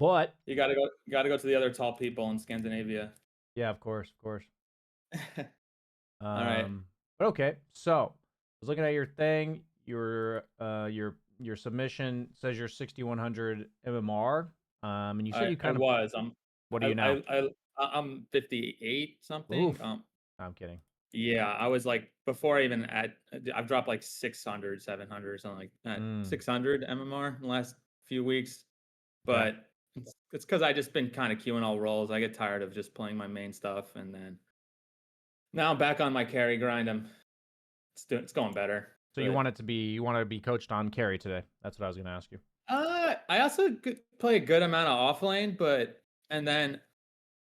But You gotta go to the other tall people in Scandinavia. yeah, of course, of course. All right. But okay. So I was looking at your thing. Your submission says you're 6100 MMR. And you said you I kind of. was. What are you now? I'm 58 something. Oof. I'm kidding. Yeah, I was like before I even I've dropped like 600, 700 or something like that. Mm, 600 MMR in the last few weeks, okay. but it's because I just been kind of queuing all roles. I get tired of just playing my main stuff, and then now I'm back on my carry grind. It's going better, So but you want to be coached on carry today. That's what I was going to ask you. I also play a good amount of off lane, but and then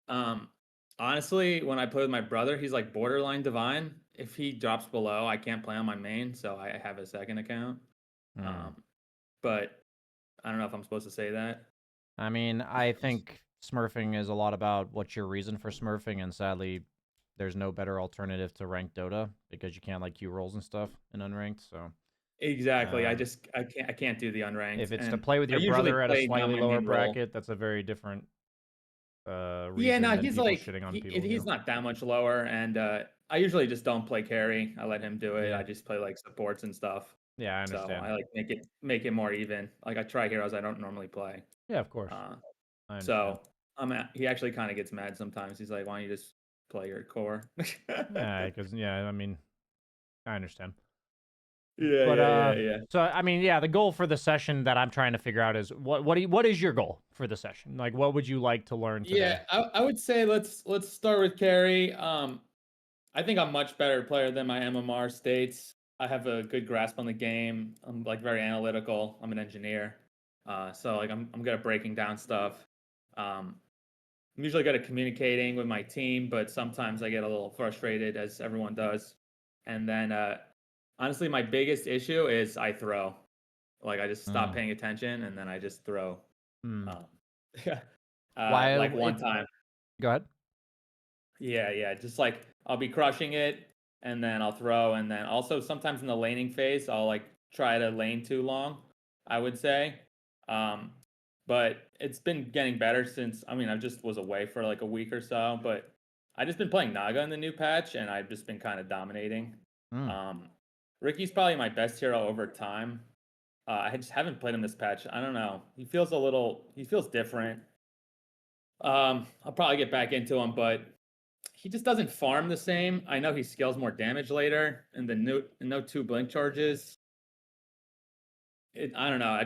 um honestly, when I play with my brother, he's like borderline divine. If he drops below, I can't play on my main, so I have a second account. Mm. Um, but I don't know if I'm supposed to say that. I mean, I think smurfing is a lot about what's your reason for smurfing, and sadly, there's no better alternative to ranked Dota because you can't like queue rolls and stuff in unranked. So, Exactly. um, I can't do the if unranked, it's to and play with I your usually brother at a play not slightly my lower main role. bracket, that's a very different Yeah, reason no, than he's people like shitting on people. he's not that much lower, and I usually just don't play carry. I let him do it. Yeah, I just play like supports and stuff. yeah, I So understand. I like make it more even. Like I try heroes I don't normally play. Yeah, of course, Uh, I understand. so he actually kind of gets mad sometimes. He's like, "Why don't you just play your core?" Yeah, because I mean, I understand. Yeah, But yeah, yeah, yeah. so I mean, yeah, the goal for the sssession that I'm trying to figure out is what is your goal for the session? Like, what would you like to learn today? Yeah, I would say let's start with carry. I think I'm much better player than my MMR states. I have a good grasp on the game. I'm like very analytical. I'm an engineer, so like I'm good at breaking down stuff. Um, I'm usually good at communicating with my team, but sometimes I get a little frustrated, as everyone does. And then honestly, my biggest issue is I throw. Like I just stop Mm. paying attention and then I just throw. Mm. Um, Why like one it? time. Go ahead. Yeah, yeah. Just like I'll be crushing it and then I'll throw. And then also sometimes in the laning phase, I'll like try to lane too long, I would say. Um, but it's been getting better since, I mean, I just was away for like a week or so, but I just been playing Naga in the new patch and I've just been kind of dominating. Mm. Um, Ricky's probably my best hero over time. I just haven't played him this patch. I don't know. He feels different. I'll probably get back into him, but he just doesn't farm the same. I know he scales more damage later, and the no two blink charges. I don't know.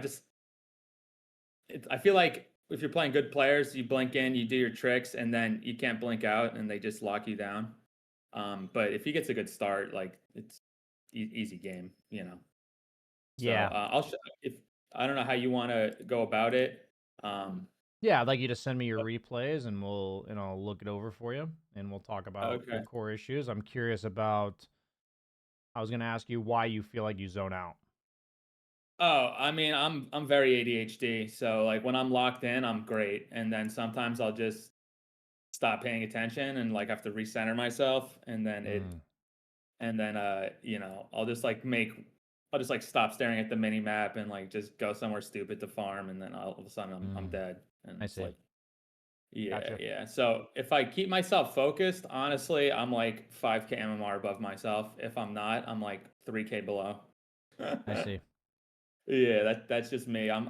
I feel like if you're playing good players, you blink in, you do your tricks, and then you can't blink out, and they just lock you down. But if he gets a good start, like it's easy game, you know. So Yeah. if I don't know how you want to go about it. Um, Yeah, I'd like you to send me your replays and I'll look it over for you and we'll talk about okay. your core issues. I'm curious about I was going to ask you why you feel like you zone out. Oh, I mean, I'm very ADHD, so like when I'm locked in, I'm great, and then sometimes I'll just stop paying attention and like have to recenter myself, Mm. and then I'll just like stop staring at the mini map and like just go somewhere stupid to farm, and then all of a sudden I'm Mm. dead, and I it's see. like yeah, Gotcha. yeah. So if I keep myself focused, honestly, I'm like 5k MMR above myself. If I'm not, I'm like 3k below. I see. Yeah, that's just me. I'm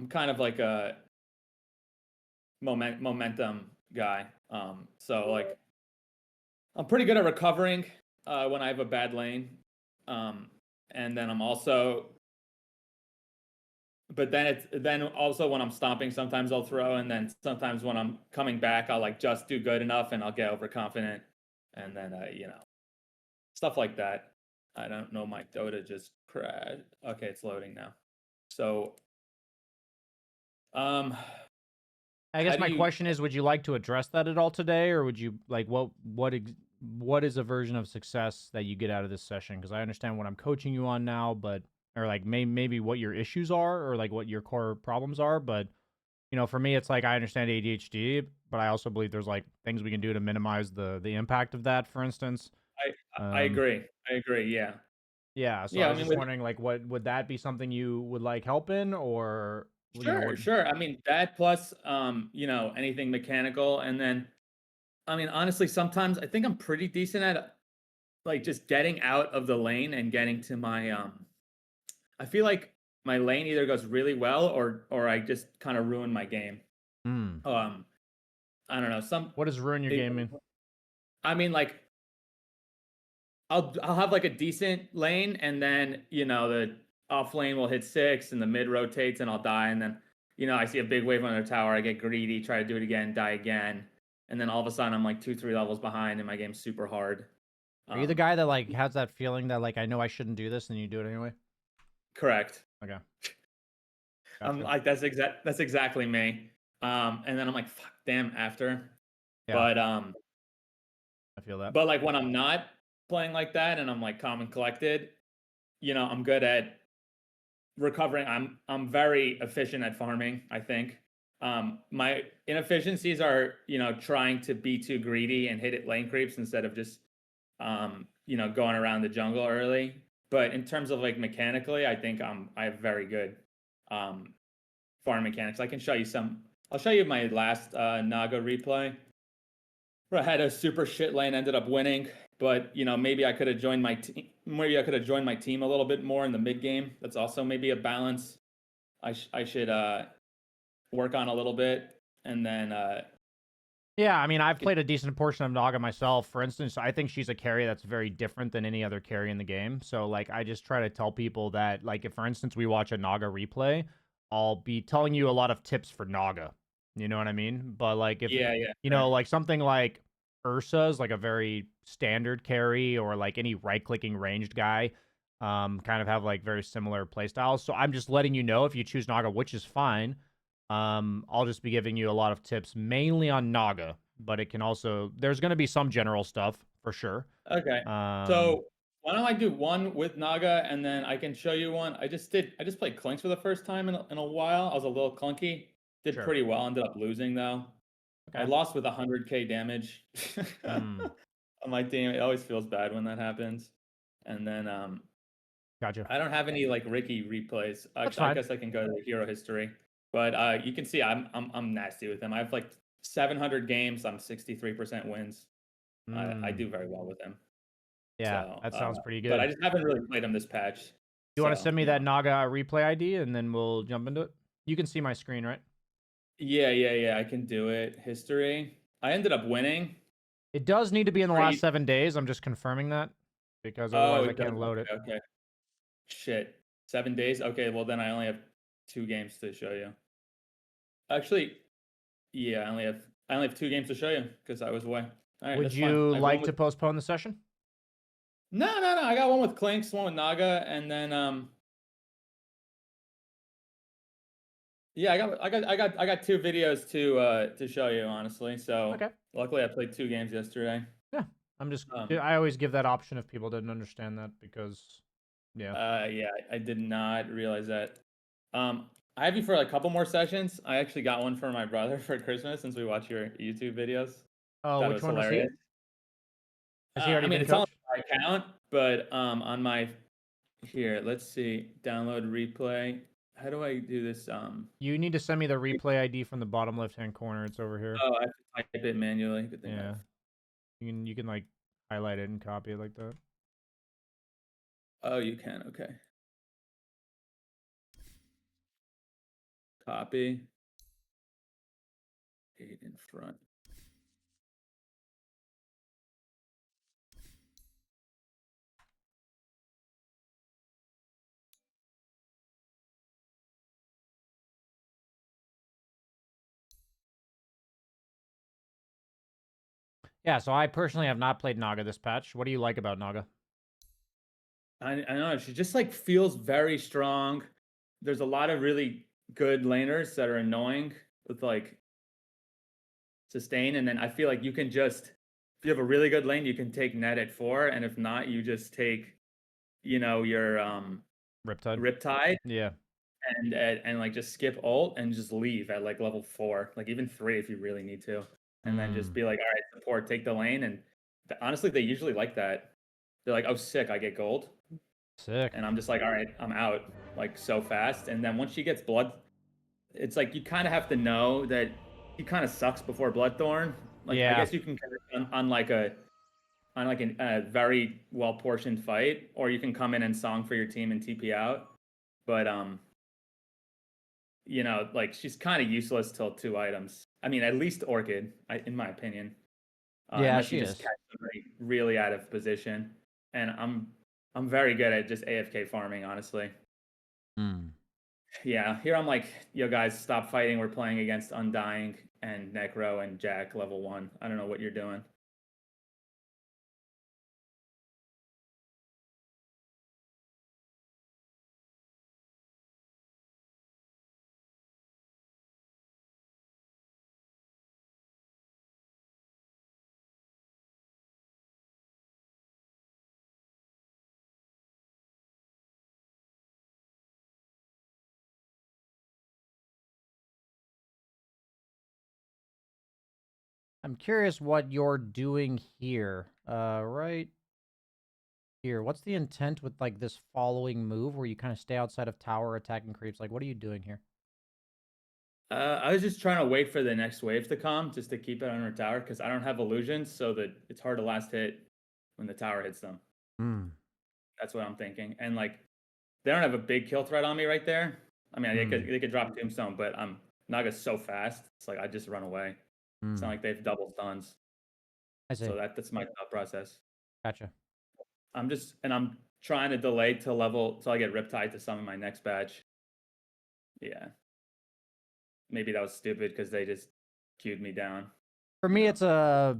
kind of like a momentum guy. So like I'm pretty good at recovering when I have a bad lane. And then I'm also, but then also when I'm stomping, sometimes I'll throw, and then sometimes when I'm coming back, I'll like just do good enough, and I'll get overconfident, and then stuff like that. I don't know. My Dota just crashed. Okay, it's loading now. So, um, I how guess do my you? question is would you like to address that at all today or would you like what is a version of success that you get out of this session because I understand what I'm coaching you on now but or like maybe what your issues are or like what your core problems are but for me it's like I understand ADHD but I also believe there's like things we can do to minimize the impact of that for instance I um agree. I agree. Yeah. yeah so I Yeah. I was mean, just wondering like what would that be something you would like help in or You know what? Sure. I mean, that plus, anything mechanical. And then, I mean, honestly, sometimes I think I'm pretty decent at like just getting out of the lane and getting to my, I feel like my lane either goes really well or I just kind of ruin my game. Hmm. Um, I don't know. What does ruin your It, game mean? I mean, like I'll have like a decent lane, and then the off lane will hit six, and the mid rotates, and I'll die, and then I see a big wave on their tower. I get greedy, try to do it again, die again, and then all of a sudden I'm like 2, 3 levels behind, and my game's super hard. Are you the Um, guy that like has that feeling that like I know I shouldn't do this and you do it anyway? Correct. Okay, I'm gotcha. like that's exactly me. And then I'm like, fuck, damn, after. Yeah, But I feel that. like when I'm not playing like that, and I'm like calm and collected, I'm good at recovering. I'm very efficient at farming, I think. My inefficiencies are, trying to be too greedy and hit it lane creeps instead of just going around the jungle early. But in terms of like mechanically, I think I have very good um farm mechanics. I can show you some. I'll show you my last Naga replay where I had a super shit lane, ended up winning. But maybe I could have joined my team. Maybe I could have joined my team a little bit more in the mid game. That's also maybe a balance I should work on a little bit, and then Yeah, I mean, I've played a decent portion of Naga myself. For instance, I think she's a carry that's very different than any other carry in the game. So, like, I just try to tell people that, like, if, for instance, we watch a Naga replay, I'll be telling you a lot of tips for Naga. You know what I mean? But, like, if, yeah, yeah, you sure. know, like, something like Ursa is, like, a very standard carry, or, like, any right-clicking ranged guy kind of have, like, very similar playstyles. So I'm just letting you know if you choose Naga, which is fine. I'll just be giving you a lot of tips mainly on Naga, but it can also there's going to be some general stuff for sure. Okay, Um, so why don't I do one with Naga, and then I can show you one. I just played Clinks for the first time in a while. I was a little clunky. Did sure. pretty well. Ended up losing though. I Okay. lost with 100k damage Hmm. on my team. It always feels bad when that happens. And then Gotcha. I don't have any like Ricky replays. That's Actually, I fine. guess I can go to hero history. But you can see I'm nasty with him. I have like 700 games. I'm 63% wins. I Hmm. do very well with him. Yeah, So, that sounds pretty but I good. just haven't really played him this patch. You want to So, send me that Naga replay ID and then we'll jump into it? You can see my screen, right? yeah. I can do it. History. I ended up winning. It does need to be in the last Pretty. 7 days. I'm just confirming that because Oh, otherwise I it does. can't load it. Okay. Shit. 7 days. Okay. Well, then I only have 2 games to show you. Actually, yeah, I only have 2 games to show you because I was away. All right, Would that's fine. you I have one like with to postpone the session? no. I got one with Clinks, one with Naga, and then yeah, I got 2 videos to show you honestly. So Okay. luckily I played 2 games yesterday. Yeah. I'm just Um I always give that option if people didn't understand that because yeah. yeah, I did not realize that. I have you for like a couple more sessions. I actually got one for my brother for Christmas since we watch your YouTube videos. Oh, Thought it which was one was he? hilarious. Has he already I mean, been it's on coach? my account, but on my here, let's see, download replay. How do I do this? You need to send me the replay ID from the bottom left-hand corner. It's over here. Oh, I have to type it manually. Good thing I Yeah. have. You can like highlight it and copy it like that. Oh, you can. Okay, copy. 8 in front. Yeah, so I personally have not played Naga this patch. What do you like about Naga? I know she just like feels very strong. There's a lot of really good laners that are annoying with like sustain, and then I feel like you can just if you have a really good lane, you can take net at 4, and if not, you just take your Riptide? Riptide Yeah. and like just skip ult and just leave at like level 4, like even 3 if you really need to, and then just Mm. be like, all right, support, take the lane, and honestly, they usually like that. They're like, oh, sick, I get gold, Sick. and I'm just like, all right, I'm out like so fast, and then once she gets blood, it's like you kind of have to know that he kind of sucks before Bloodthorn. Like I Yeah. guess you can kind of on like a very well portioned fight, or you can come in and song for your team and TP out. But you know, like she's kind of useless till 2 items. I mean, at least Orchid, in my opinion, Yeah, unless you she just is. catch somebody really out of position. And I'm very good at just AFK farming, honestly. Hmm. Yeah, here I'm like, yo guys, stop fighting. We're playing against Undying and Necro and Jack level 1. I don't know what you're doing. I'm curious what you're doing here. Right here. What's the intent with like this following move where you kind of stay outside of tower attacking creeps? Like, what are you doing here? I was just trying to wait for the next wave to come just to keep it on our tower because I don't have illusions, so that it's hard to last hit when the tower hits them. Hmm. That's what I'm thinking. And like, they don't have a big kill threat on me right there. I mean, they could drop Tombstone, but Naga's so fast. It's like I just run away. It's not like they have double stuns. I see. So that's my thought process. Gotcha. I'm trying to delay to level till I get Riptide to summon my next batch. Yeah. Maybe that was stupid because they just queued me down. For me, it's I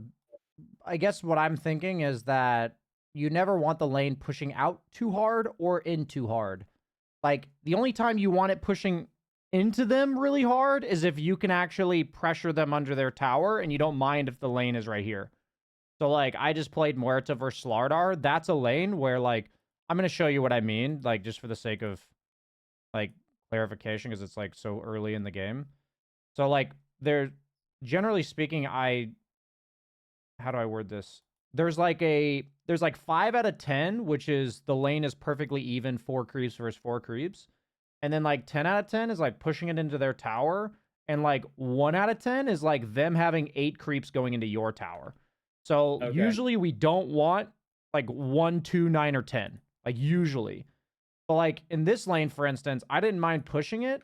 guess what I'm thinking is that you never want the lane pushing out too hard or in too hard. Like, the only time you want it pushing into them really hard is if you can actually pressure them under their tower and you don't mind if the lane is right here. So, like, I just played Muerta versus Slardar. That's a lane where, like, I'm going to show you what I mean, like, just for the sake of, like, clarification, because it's, like, so early in the game. So, like, generally speaking, how do I word this? There's like 5 out of 10, which is the lane is perfectly even 4 creeps versus 4 creeps. And then like 10 out of 10 is like pushing it into their tower. And like 1 out of 10 is like them having 8 creeps going into your tower. So usually we don't want like 1, 2, 9, or 10. Like usually. But like in this lane, for instance, I didn't mind pushing it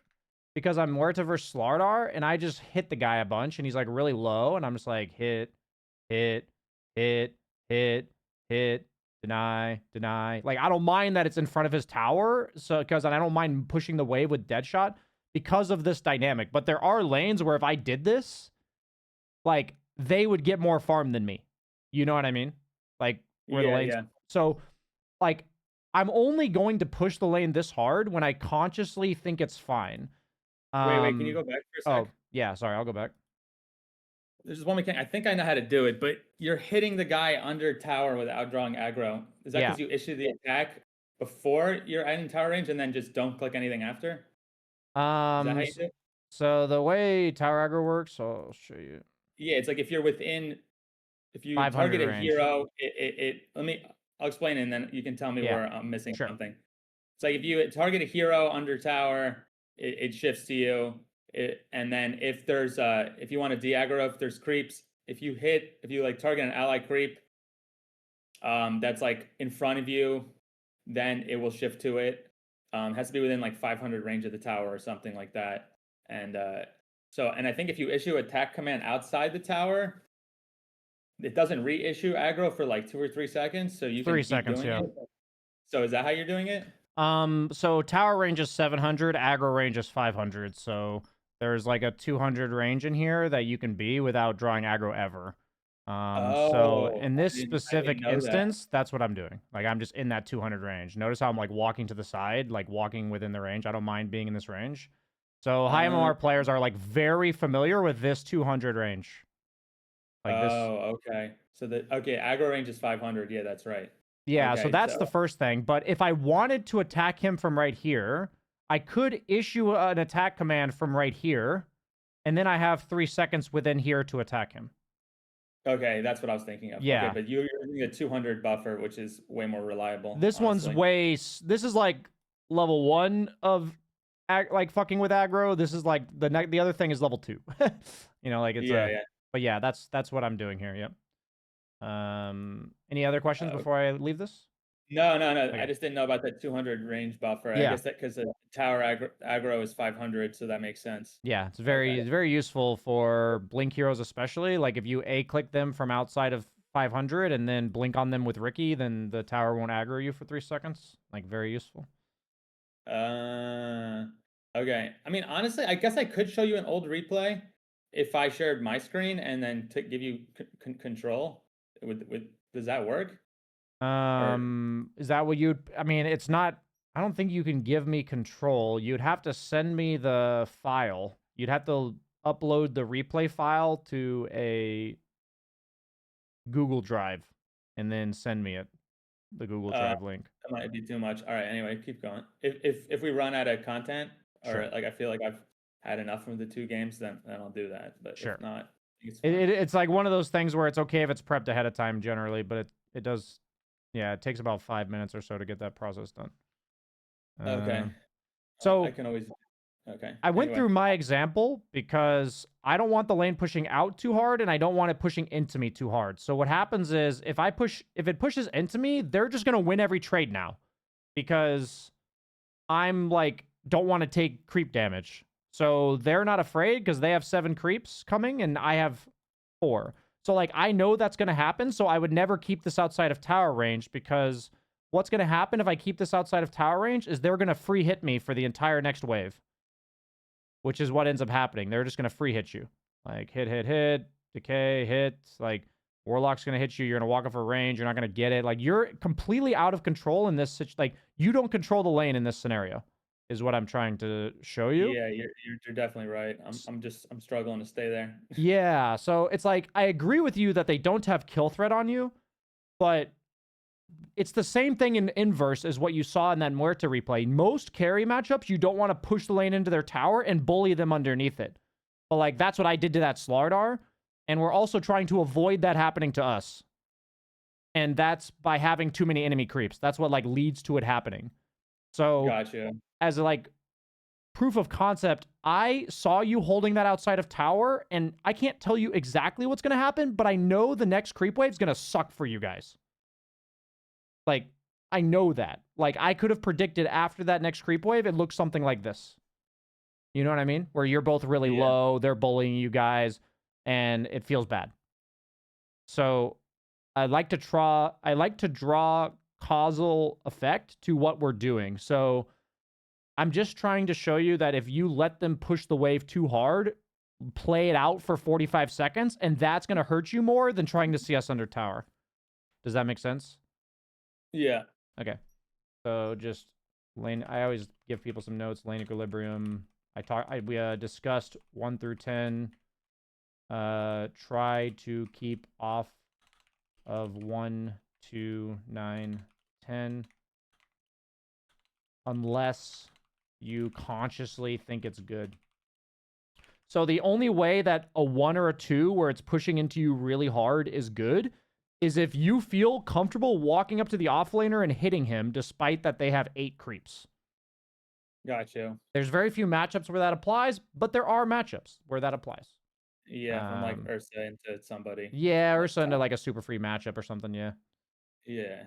because I'm Muerta versus Slardar, and I just hit the guy a bunch, and he's like really low, and I'm just like hit, hit, hit, hit, hit, deny, deny. Like, I don't mind that it's in front of his tower, so because I don't mind pushing the wave with Deadshot because of this dynamic. But there are lanes where if I did this, like, they would get more farm than me. You know what I mean? Like, where the lanes. Yeah. So, like, I'm only going to push the lane this hard when I consciously think it's fine. Wait, can you go back for a sec? Oh, yeah, sorry, I'll go back. There's just one mechanic. I think I know how to do it, but you're hitting the guy under tower without drawing aggro. Is that because you issue the attack before you're in tower range and then just don't click anything after? Is that how you do it? So the way tower aggro works, I'll show you. Yeah, it's like if you 500 target a range. hero, I'll explain it and then you can tell me where I'm missing something. It's like if you target a hero under tower, it shifts to you. And then if you want to de-aggro, if there's creeps, if you like target an ally creep, that's like in front of you, then it will shift to it. Has to be within like 500 range of the tower or something like that. And and I think if you issue attack command outside the tower, it doesn't reissue aggro for like 2 or 3 seconds, so you can 3 keep seconds, doing it. So is that how you're doing it? So tower range is 700, aggro range is 500. So there's like a 200 range in here that you can be without drawing aggro ever. So in this specific instance, that's what I'm doing. Like, I'm just in that 200 range. Notice how I'm like walking to the side, like walking within the range. I don't mind being in this range. So high MMR players are like very familiar with this 200 range. Like this. Oh, okay. So aggro range is 500. Yeah, that's right. Yeah, so that's the first thing. But if I wanted to attack him from right here, I could issue an attack command from right here, and then I have 3 seconds within here to attack him. Okay, that's what I was thinking of. Yeah. Okay, but you're using a 200 buffer, which is way more reliable. This one's this is like level 1 of like fucking with aggro. This is like the other thing is level 2. You know, like it's Yeah, a. yeah. But yeah, that's what I'm doing here. Yep. Any other questions before I leave this? No, no, no. I Okay. just didn't know about that 200 range buffer. I Yeah. guess that because the tower aggro is 500, so that makes sense. Yeah, it's Okay. very useful for blink heroes, especially. Like if you A click them from outside of 500 and then blink on them with Ricky, then the tower won't aggro you for 3 seconds. Like very useful. Okay. I mean, honestly, I guess I could show you an old replay if I shared my screen and then to give you control. Does that work? Or Is that what you'd? I mean, it's not. I don't think you can give me control. You'd have to send me the file. You'd have to upload the replay file to a Google Drive, and then send me it. The Google Drive link. that might be too much. All right. Anyway, keep going. If we run out of content, or Sure. like I feel like I've had enough from the 2 games, then I'll do that. But if Sure. not, I think it's fine. It's like one of those things where it's okay if it's prepped ahead of time generally, but it does. Yeah, it takes about 5 minutes or so to get that process done. Okay. I So can always. Okay. I went Anyway. through my example because I don't want the lane pushing out too hard and I don't want it pushing into me too hard. So what happens is if it pushes into me, they're just going to win every trade now because I'm like, don't want to take creep damage. So they're not afraid because they have 7 creeps coming and I have 4. So like, I know that's going to happen. So I would never keep this outside of tower range because what's going to happen if I keep this outside of tower range is they're going to free hit me for the entire next wave, which is what ends up happening. They're just going to free hit you. Like hit, decay, hit. Like Warlock's going to hit you. You're going to walk off a range. You're not going to get it. Like you're completely out of control in this. Like you don't control the lane in this scenario is what I'm trying to show you. Yeah, you're definitely right. I'm struggling to stay there. Yeah. So it's like, I agree with you that they don't have kill threat on you, but it's the same thing in inverse as what you saw in that Muerta replay. Most carry matchups, you don't want to push the lane into their tower and bully them underneath it. But like, that's what I did to that Slardar. And we're also trying to avoid that happening to us. And that's by having too many enemy creeps. That's what like leads to it happening. So Gotcha. as a, like proof of concept, I saw you holding that outside of tower and I can't tell you exactly what's going to happen, but I know the next creep wave is going to suck for you guys. Like, I know that. Like, I could have predicted after that next creep wave, it looks something like this. You know what I mean? Where you're both really low, they're bullying you guys, and it feels bad. So, I like to draw causal effect to what we're doing. So, I'm just trying to show you that if you let them push the wave too hard, play it out for 45 seconds, and that's going to hurt you more than trying to CS under tower. Does that make sense? Yeah. Okay. So just lane. I always give people some notes. Lane equilibrium. We discussed 1 through 10. Try to keep off of 1, 2, 9, 10, unless you consciously think it's good. So the only way that a 1 or a 2 where it's pushing into you really hard is good is if you feel comfortable walking up to the offlaner and hitting him despite that they have 8 creeps. Gotcha. There's very few matchups where that applies, but there are matchups where that applies. Yeah, from like Ursa into somebody. Yeah, Ursa into like a super free matchup or something, yeah. Yeah.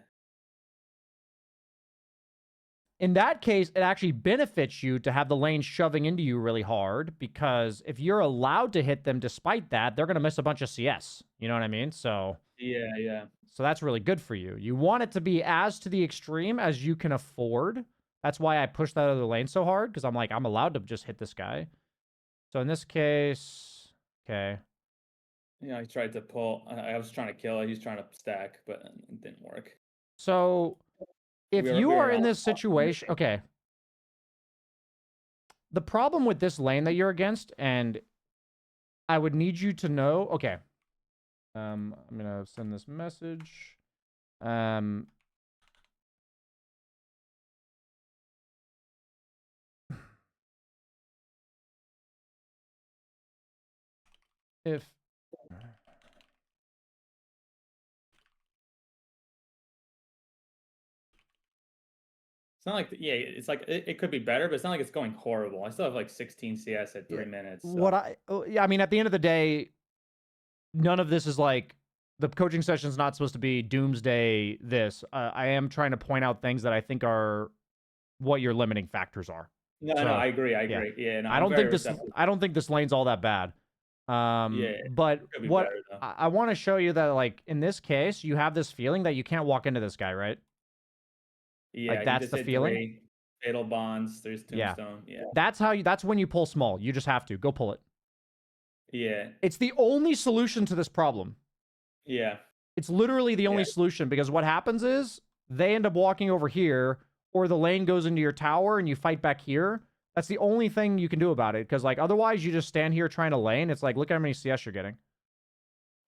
In that case, it actually benefits you to have the lane shoving into you really hard because if you're allowed to hit them despite that, they're going to miss a bunch of CS. You know what I mean? So Yeah. So that's really good for you. You want it to be as to the extreme as you can afford. That's why I push that other lane so hard, because I'm like, I'm allowed to just hit this guy. So in this case, okay. Yeah, I tried to pull. I was trying to kill. He was trying to stack, but it didn't work. So if you are in this situation, okay. The problem with this lane that you're against, and I would need you to know, okay. I'm gonna send this message. If It's not like yeah, it's like it could be better, but it's not like it's going horrible. I still have like 16 CS at Yeah. 3 minutes. What So yeah, I mean, at the end of the day, none of this is like the coaching session is not supposed to be doomsday. I am trying to point out things that I think are what your limiting factors are. no, no, So I agree. I yeah, agree. Yeah, no, I I'm don't very think this. receptive. I don't think this lane's all that bad. Yeah, But it could be what better though. I want to show you that, like, in this case, you have this feeling that you can't walk into this guy, right? Like, Yeah, he that's just the hit feeling. 3 fatal bonds. There's Yeah, tombstone. Yeah, that's when you pull small. You just have to go pull it. yeah, It's the only solution to this problem. yeah, It's literally the yeah. only solution, because what happens is they end up walking over here, or the lane goes into your tower and you fight back here. That's the only thing you can do about it, because like otherwise you just stand here trying to lane. It's like, look how many CS you're getting.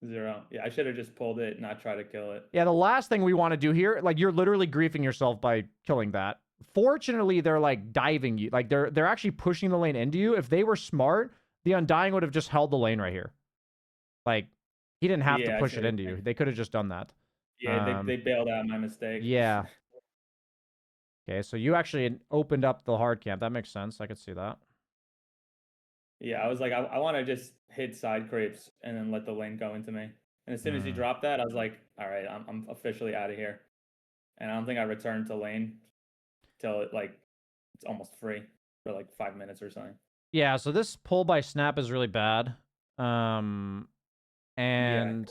0. Yeah, I should have just pulled it, not try to kill it. Yeah, the last thing we want to do here, like, you're literally griefing yourself by killing that. Fortunately, they're like diving you. Like, they're actually pushing the lane into you. If they were smart, the Undying would have just held the lane right here. Like, he didn't have to Yeah, I push see it what into you're you. saying. They could have just done that. Yeah, they bailed out my mistake. Yeah. Okay, so you actually opened up the hard camp. That makes sense. I could see that. Yeah, I was like, I want to just hit side creeps and then let the lane go into me. And as soon as he Hmm. dropped that, I was like, all right, I'm officially out of here. And I don't think I returned to lane till it's almost free for like 5 minutes or something. Yeah, so this pull by snap is really bad. Um, Yeah, and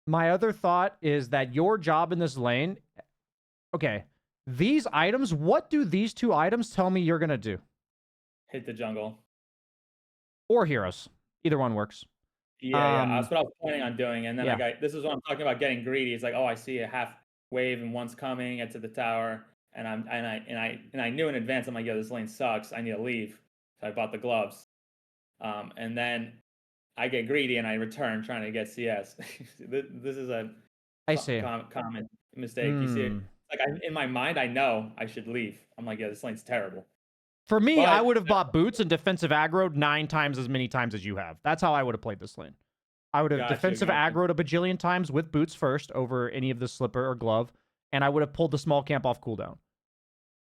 my other thought is that your job in this lane, okay, these items, what do these two items tell me you're going to do? hit the jungle. Or heroes. Either one works. Yeah, yeah, Um, that's what I was planning on doing. And then I yeah. got this is what I'm talking about getting greedy. It's like, oh, I see a half wave and one's coming, get to the tower, and I knew in advance. I'm like, yo, this lane sucks. I need to leave. So I bought the gloves. And then I get greedy and I return trying to get CS. This is a I see. common mistake. You see it Hmm. like in my mind, I know I should leave. I'm like, yeah, this lane's terrible. For me, I But would have bought boots and defensive aggro 9 times as many times as you have. That's how I would have played this lane. I would have gotcha, defensive gotcha. aggroed a bajillion times with boots first over any of the slipper or glove, and I would have pulled the small camp off cooldown.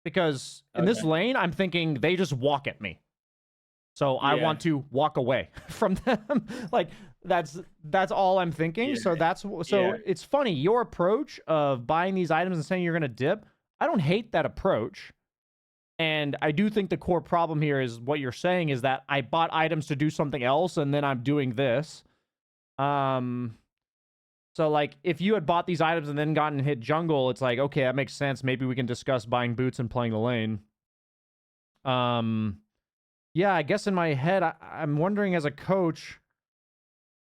Because in this Okay. lane, I'm thinking they just walk at me. So I Yeah. want to walk away from them. Like, that's all I'm thinking. Yeah. So Yeah. it's funny, your approach of buying these items and saying you're gonna dip. I don't hate that approach. And I do think the core problem here is what you're saying is that I bought items to do something else and then I'm doing this. So like if you had bought these items and then gotten hit jungle, it's like, okay, that makes sense. Maybe we can discuss buying boots and playing the lane. Yeah, I guess in my head, I'm wondering as a coach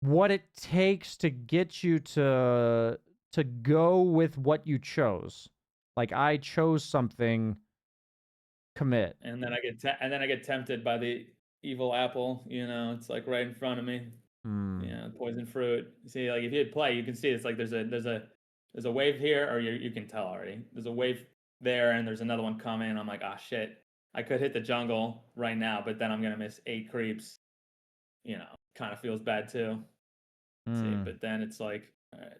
what it takes to get you to go with what you chose. Like, I chose something, commit. And then I get tempted by the evil apple. It's like right in front of me. Hmm. Poison fruit. See, like if you hit play, you can see it's like there's a wave here, or you can tell already. There's a wave there, and there's another one coming. I'm like, ah, shit. I could hit the jungle right now, but then I'm gonna miss 8 creeps. Kind of feels bad too. See, Hmm. but then it's like, all right,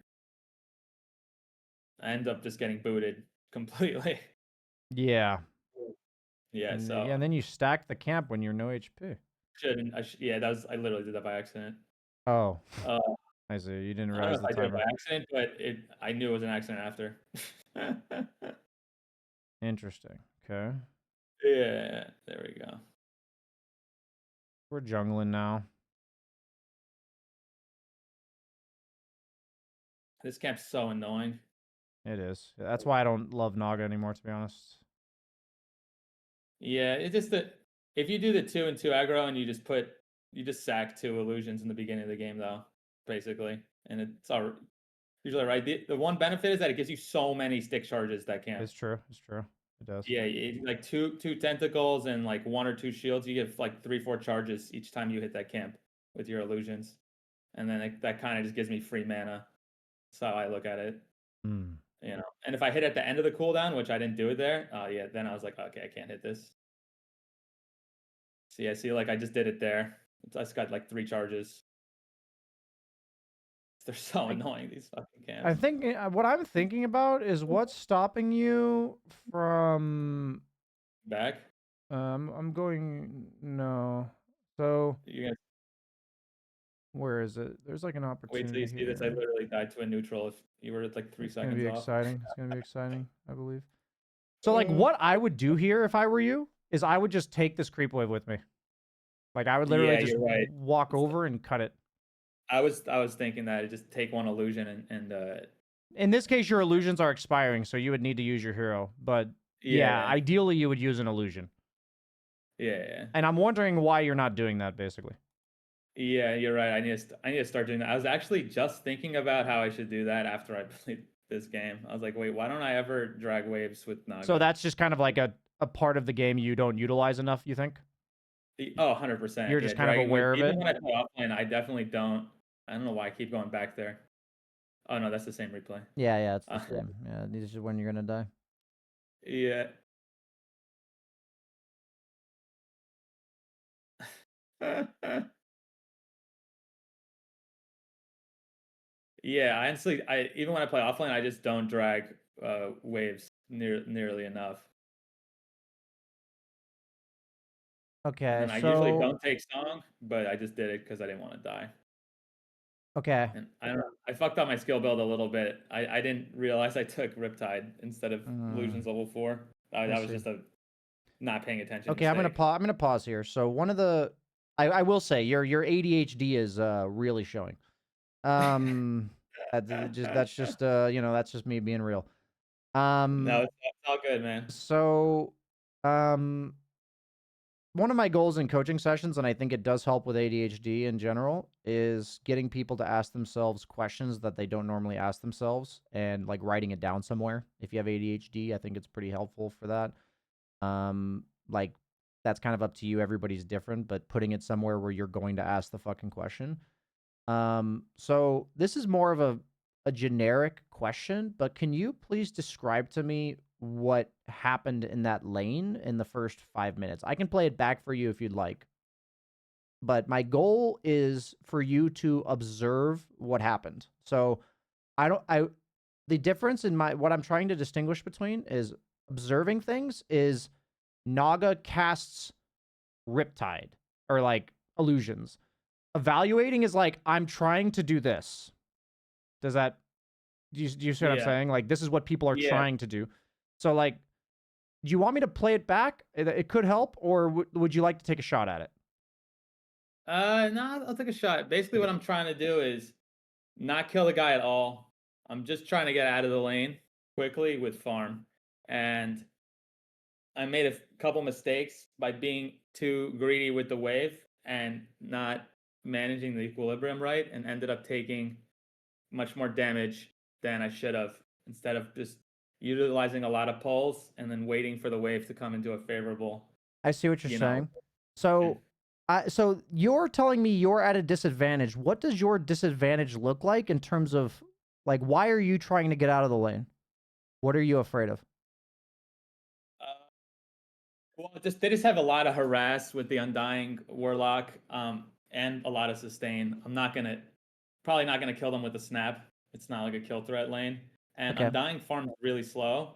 I end up just getting booted completely. Yeah. Yeah, Yeah, so and then you stack the camp when you're no HP. shouldn't yeah, I literally did that by accident. Oh, Uh, I see. You didn't I don't know realize if the I did it by timer. accident, but I knew it was an accident after. Interesting. Okay. Yeah, there we go. We're jungling now. This camp's so annoying. It is. That's why I don't love Naga anymore, to be honest. Yeah, it's just that if you do the 2 and 2 aggro and you just sack 2 illusions in the beginning of the game though, basically. And it's all usually right. The one benefit is that it gives you so many stick charges that camp. It's true. It's true. It does. Yeah, like two tentacles and like 1 or 2 shields. You get like 3-4 charges each time you hit that camp with your illusions, and then that kind of just gives me free mana. That's how I look at it. Hmm. And if I hit at the end of the cooldown, which I didn't do it there, yeah, then I was like, okay, I can't hit this. See, I see, like I just did it there. I just got like 3 charges. They're so Like, annoying, these fucking I camps. think what I'm thinking about is what's stopping you from. Back? I'm going no. So You guys where is it? There's like an wait till you opportunity see this. I here. literally died to a neutral if you were like 3 It's gonna seconds be off. exciting. It's gonna be exciting, I believe. So like Uh, what I would do here if I were you is I would just take this creep wave with me. Like I would literally yeah, just you're right. walk over and cut it. I was thinking that I'd just take one illusion and In this case, your illusions are expiring, so you would need to use your hero. But yeah, yeah, ideally you would use an illusion. yeah, And I'm wondering why you're not doing that, basically. yeah. You're right. I need to start doing that. I was actually just thinking about how I should do that after I played this game. I was like, wait, why don't I ever drag waves with So Naga? that's just kind of like a part of the game you don't utilize enough, you think? Oh, 100%. You're Yeah, just kind of dragging waves. aware of Even it? when I play offline, I definitely don't. I don't know why I keep going back there. Oh no, that's the same replay. Yeah, it's the Uh, same. Yeah, this is when you're gonna die. yeah. Yeah, I honestly, I even when I play offline, I just don't drag waves nearly enough, and Okay, then I usually so don't take song, but I just did it because I didn't want to die. okay. And I don't know, I fucked up my skill build a little bit. I didn't realize I took Riptide instead of Illusions level 4. I That was see. just a not paying attention Okay, I'm mistake. gonna pause here. So one of the I will say your ADHD is really showing. Um that's just that's just me being real. No, Um it's all good, man. so um one of my goals in coaching sessions, and I think it does help with ADHD in general, is getting people to ask themselves questions that they don't normally ask themselves and like writing it down somewhere. If you have ADHD, I think it's pretty helpful for that. Like that's kind of up to you. Everybody's different, but putting it somewhere where you're going to ask the fucking question. So this is more of a generic question, but can you please describe to me what happened in that lane in the first 5 minutes? I can play it back for you if you'd like, but my goal is for you to observe what happened. So I don't, I, the difference in what I'm trying to distinguish between is observing things is Naga casts Riptide or like illusions. Evaluating is like, I'm trying to do this. Does that do you see what I'm Yeah, saying? Like this is what people are yeah. trying to do. So like, do you want me to play it back? It could help, or would you like to take a shot at it? No, I'll take a shot. Basically, what Okay. I'm trying to do is not kill the guy at all. I'm just trying to get out of the lane quickly with farm. And I made a couple mistakes by being too greedy with the wave and not managing the equilibrium right, and ended up taking much more damage than I should have, instead of just utilizing a lot of pulls and then waiting for the wave to come into a favorable, I see what you're you know. saying. So, so you're telling me you're at a disadvantage. What does your disadvantage look like in terms of like why are you trying to get out of the lane? What are you afraid of? Uh, well, just they just have a lot of harass with the Undying Warlock, and a lot of sustain. I'm not gonna probably not gonna kill them with a snap. It's not like a kill threat lane. And Okay. Undying farm is really slow.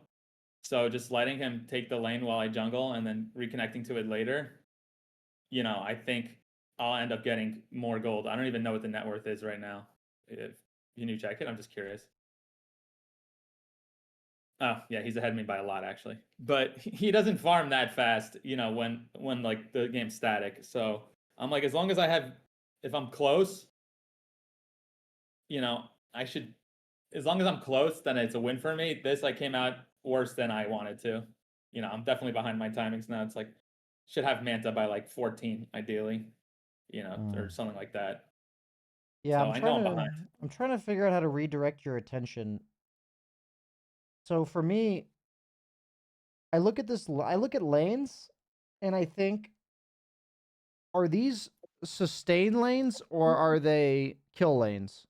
So just letting him take the lane while I jungle and then reconnecting to it later, I think I'll end up getting more gold. I don't even know what the net worth is right now. If Can you check it? I'm just curious. Oh, yeah, he's ahead of me by a lot actually. But he doesn't farm that fast, when like the game's static. So I'm like, as long as if I'm close, I should. As long as I'm close, then it's a win for me. This I came out worse than I wanted to. I'm definitely behind my timings now. It's like should have Manta by like 14 ideally, or Mm. something like that. Yeah, So I know I'm behind. I'm trying to figure out how to redirect your attention. So for me, I look at lanes and I think, are these sustain lanes or are they kill lanes?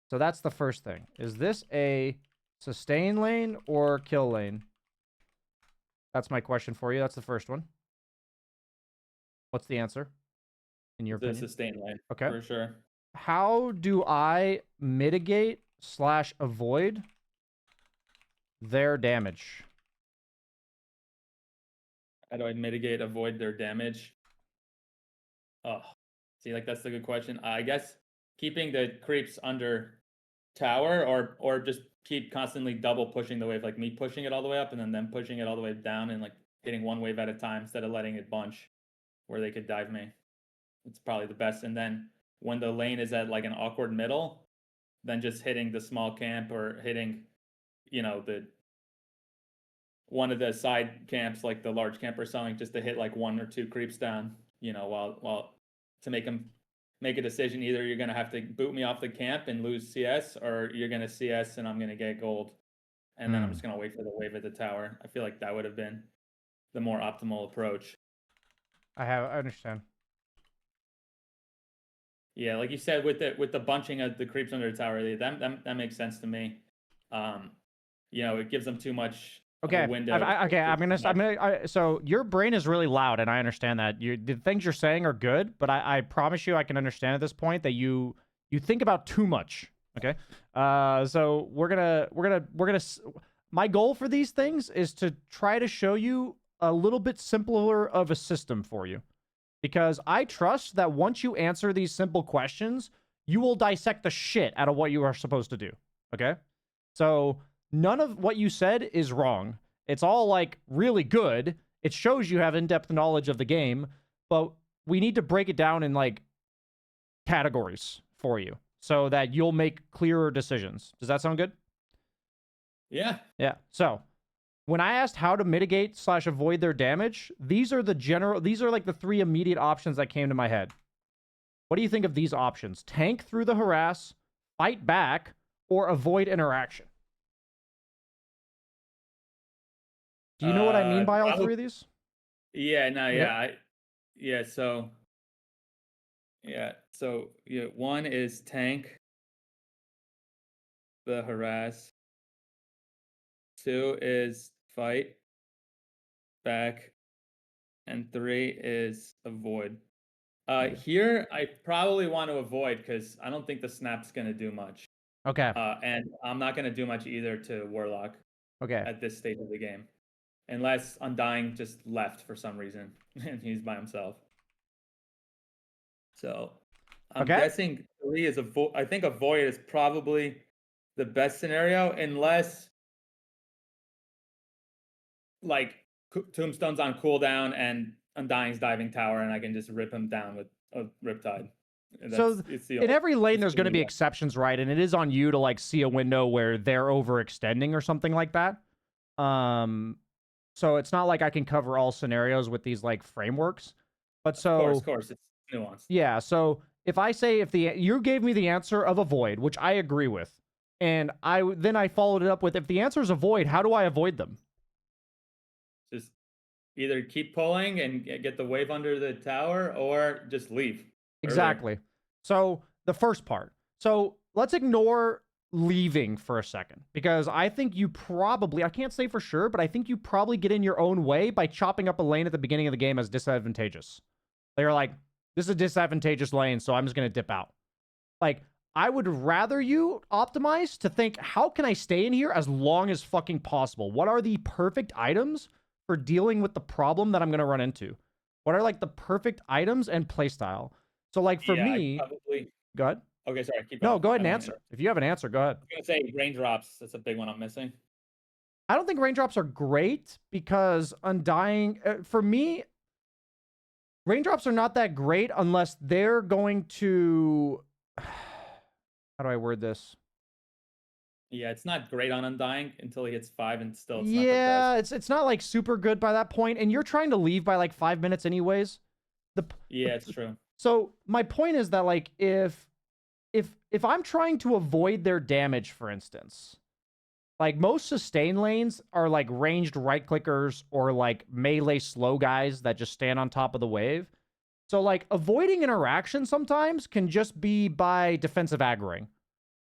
So that's the first thing. Is this a sustain lane or kill lane? That's my question for you. That's the first one. What's the answer, in your The opinion? sustain lane Okay. for sure. How do I mitigate / avoid their damage? How do I mitigate, avoid their damage? Oh, see, like that's the good question. I guess keeping the creeps under tower, or just keep constantly double pushing the wave, like me pushing it all the way up and then them pushing it all the way down and like hitting one wave at a time instead of letting it bunch where they could dive me. It's probably the best. And then when the lane is at like an awkward middle, then just hitting the small camp or hitting, the one of the side camps, like the large camp or something, just to hit like 1 or 2 creeps down, while to make them make a decision. Either you're going to have to boot me off the camp and lose CS, or you're going to CS and I'm going to get gold. And then I'm just going to wait for the wave at the tower. I feel like that would have been the more optimal approach. I understand. Yeah, like you said, with the bunching of the creeps under the tower, that makes sense to me. It gives them too much Okay. window. So your brain is really loud, and I understand that. The things you're saying are good, but I promise you, I can understand at this point that you think about too much. Okay. So we're gonna. My goal for these things is to try to show you a little bit simpler of a system for you, because I trust that once you answer these simple questions, you will dissect the shit out of what you are supposed to do. Okay. So none of what you said is wrong. It's all like really good. It shows you have in-depth knowledge of the game, but we need to break it down in like categories for you so that you'll make clearer decisions. Does that sound good? Yeah. Yeah. So when I asked how to mitigate / avoid their damage, these are like the 3 immediate options that came to my head. What do you think of these options? Tank through the harass, fight back, or avoid interaction? Do you know what I mean by all 3 of these? Yeah, no, Okay. So one is tank the harass. 2 is fight back, and 3 is avoid. Here I probably want to avoid because I don't think the snap's gonna do much. Okay. And I'm not gonna do much either to Warlock Okay. at this stage of the game, unless Undying just left for some reason and he's by himself. So I'm guessing 3 is avoid. I think avoid is probably the best scenario, unless like Tombstone's on cooldown and Undying's diving tower, and I can just rip him down with a Riptide. So in every lane, there's going to be exceptions, right? And it is on you to like see a window where they're overextending or something like that. So it's not like I can cover all scenarios with these like frameworks. But so of course, it's nuanced. Yeah. So if I say you gave me the answer of avoid, which I agree with, and I followed it up with, if the answer is avoid, how do I avoid them? Just either keep pulling and get the wave under the tower, or just leave. Exactly. So the first part. So let's ignore leaving for a second, because I think you probably, I can't say for sure, but I think you probably get in your own way by chopping up a lane at the beginning of the game as disadvantageous. They're like, this is a disadvantageous lane, so I'm just going to dip out. Like, I would rather you optimize to think, how can I stay in here as long as fucking possible? What are the perfect items for dealing with the problem that I'm going to run into? What are like the perfect items and playstyle? So like for me, go ahead. Okay, sorry. Keep going. No, go ahead and answer. If you have an answer, go ahead. I was gonna say raindrops. That's a big one I'm missing. I don't think raindrops are great because Undying, for me, raindrops are not that great unless they're going to. How do I word this? Yeah, it's not great on Undying until he hits 5, and still. It's not like super good by that point, and you're trying to leave by like 5 minutes anyways. It's true. So my point is that like if I'm trying to avoid their damage, for instance, like most sustain lanes are like ranged right clickers or like melee slow guys that just stand on top of the wave. So like avoiding interaction sometimes can just be by defensive aggroing.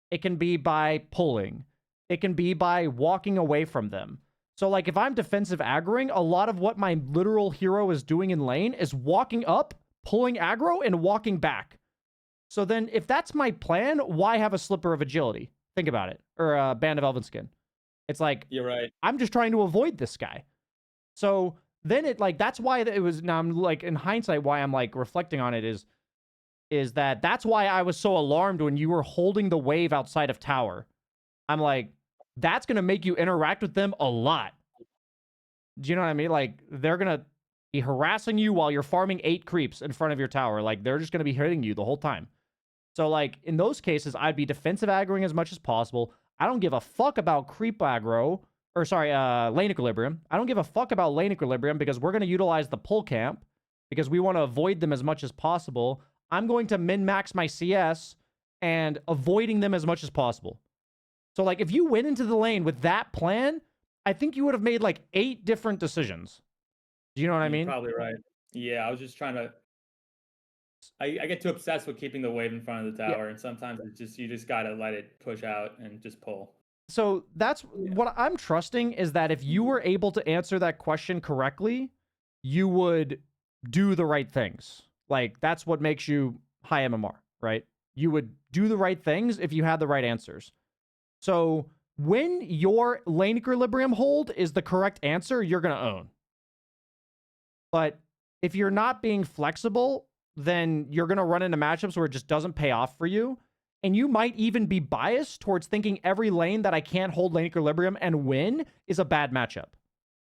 It can be by pulling. It can be by walking away from them. So like if I'm defensive aggroing, a lot of what my literal hero is doing in lane is walking up, pulling aggro, and walking back. So then if that's my plan, why have a slipper of agility? Think about it. Or a band of elven skin. It's like, You're right. I'm just trying to avoid this guy. So then it like, that's why it was, now I'm like, in hindsight, why I'm like reflecting on it is that that's why I was so alarmed when you were holding the wave outside of tower. I'm like, that's going to make you interact with them a lot. Do you know what I mean? Like, they're going to be harassing you while you're farming 8 creeps in front of your tower. Like, they're just going to be hitting you the whole time. So, like, in those cases, I'd be defensive aggroing as much as possible. I don't give a fuck about creep aggro, or sorry, lane equilibrium. I don't give a fuck about lane equilibrium because we're going to utilize the pull camp because we want to avoid them as much as possible. I'm going to min-max my CS and avoiding them as much as possible. So, like, if you went into the lane with that plan, I think you would have made, like, 8 different decisions. Do you know what I mean? You're probably right. Yeah, I was just trying to. I get too obsessed with keeping the wave in front of the Yeah. tower, and sometimes it's just you just gotta let it push out and just pull. So that's what I'm trusting is that if you were able to answer that question correctly, you would do the right things. Like, that's what makes you high MMR, right? You would do the right things if you had the right answers. So when your lane equilibrium hold is the correct answer, you're going to own. But if you're not being flexible, then you're going to run into matchups where it just doesn't pay off for you. And you might even be biased towards thinking every lane that I can't hold lane equilibrium and win is a bad matchup.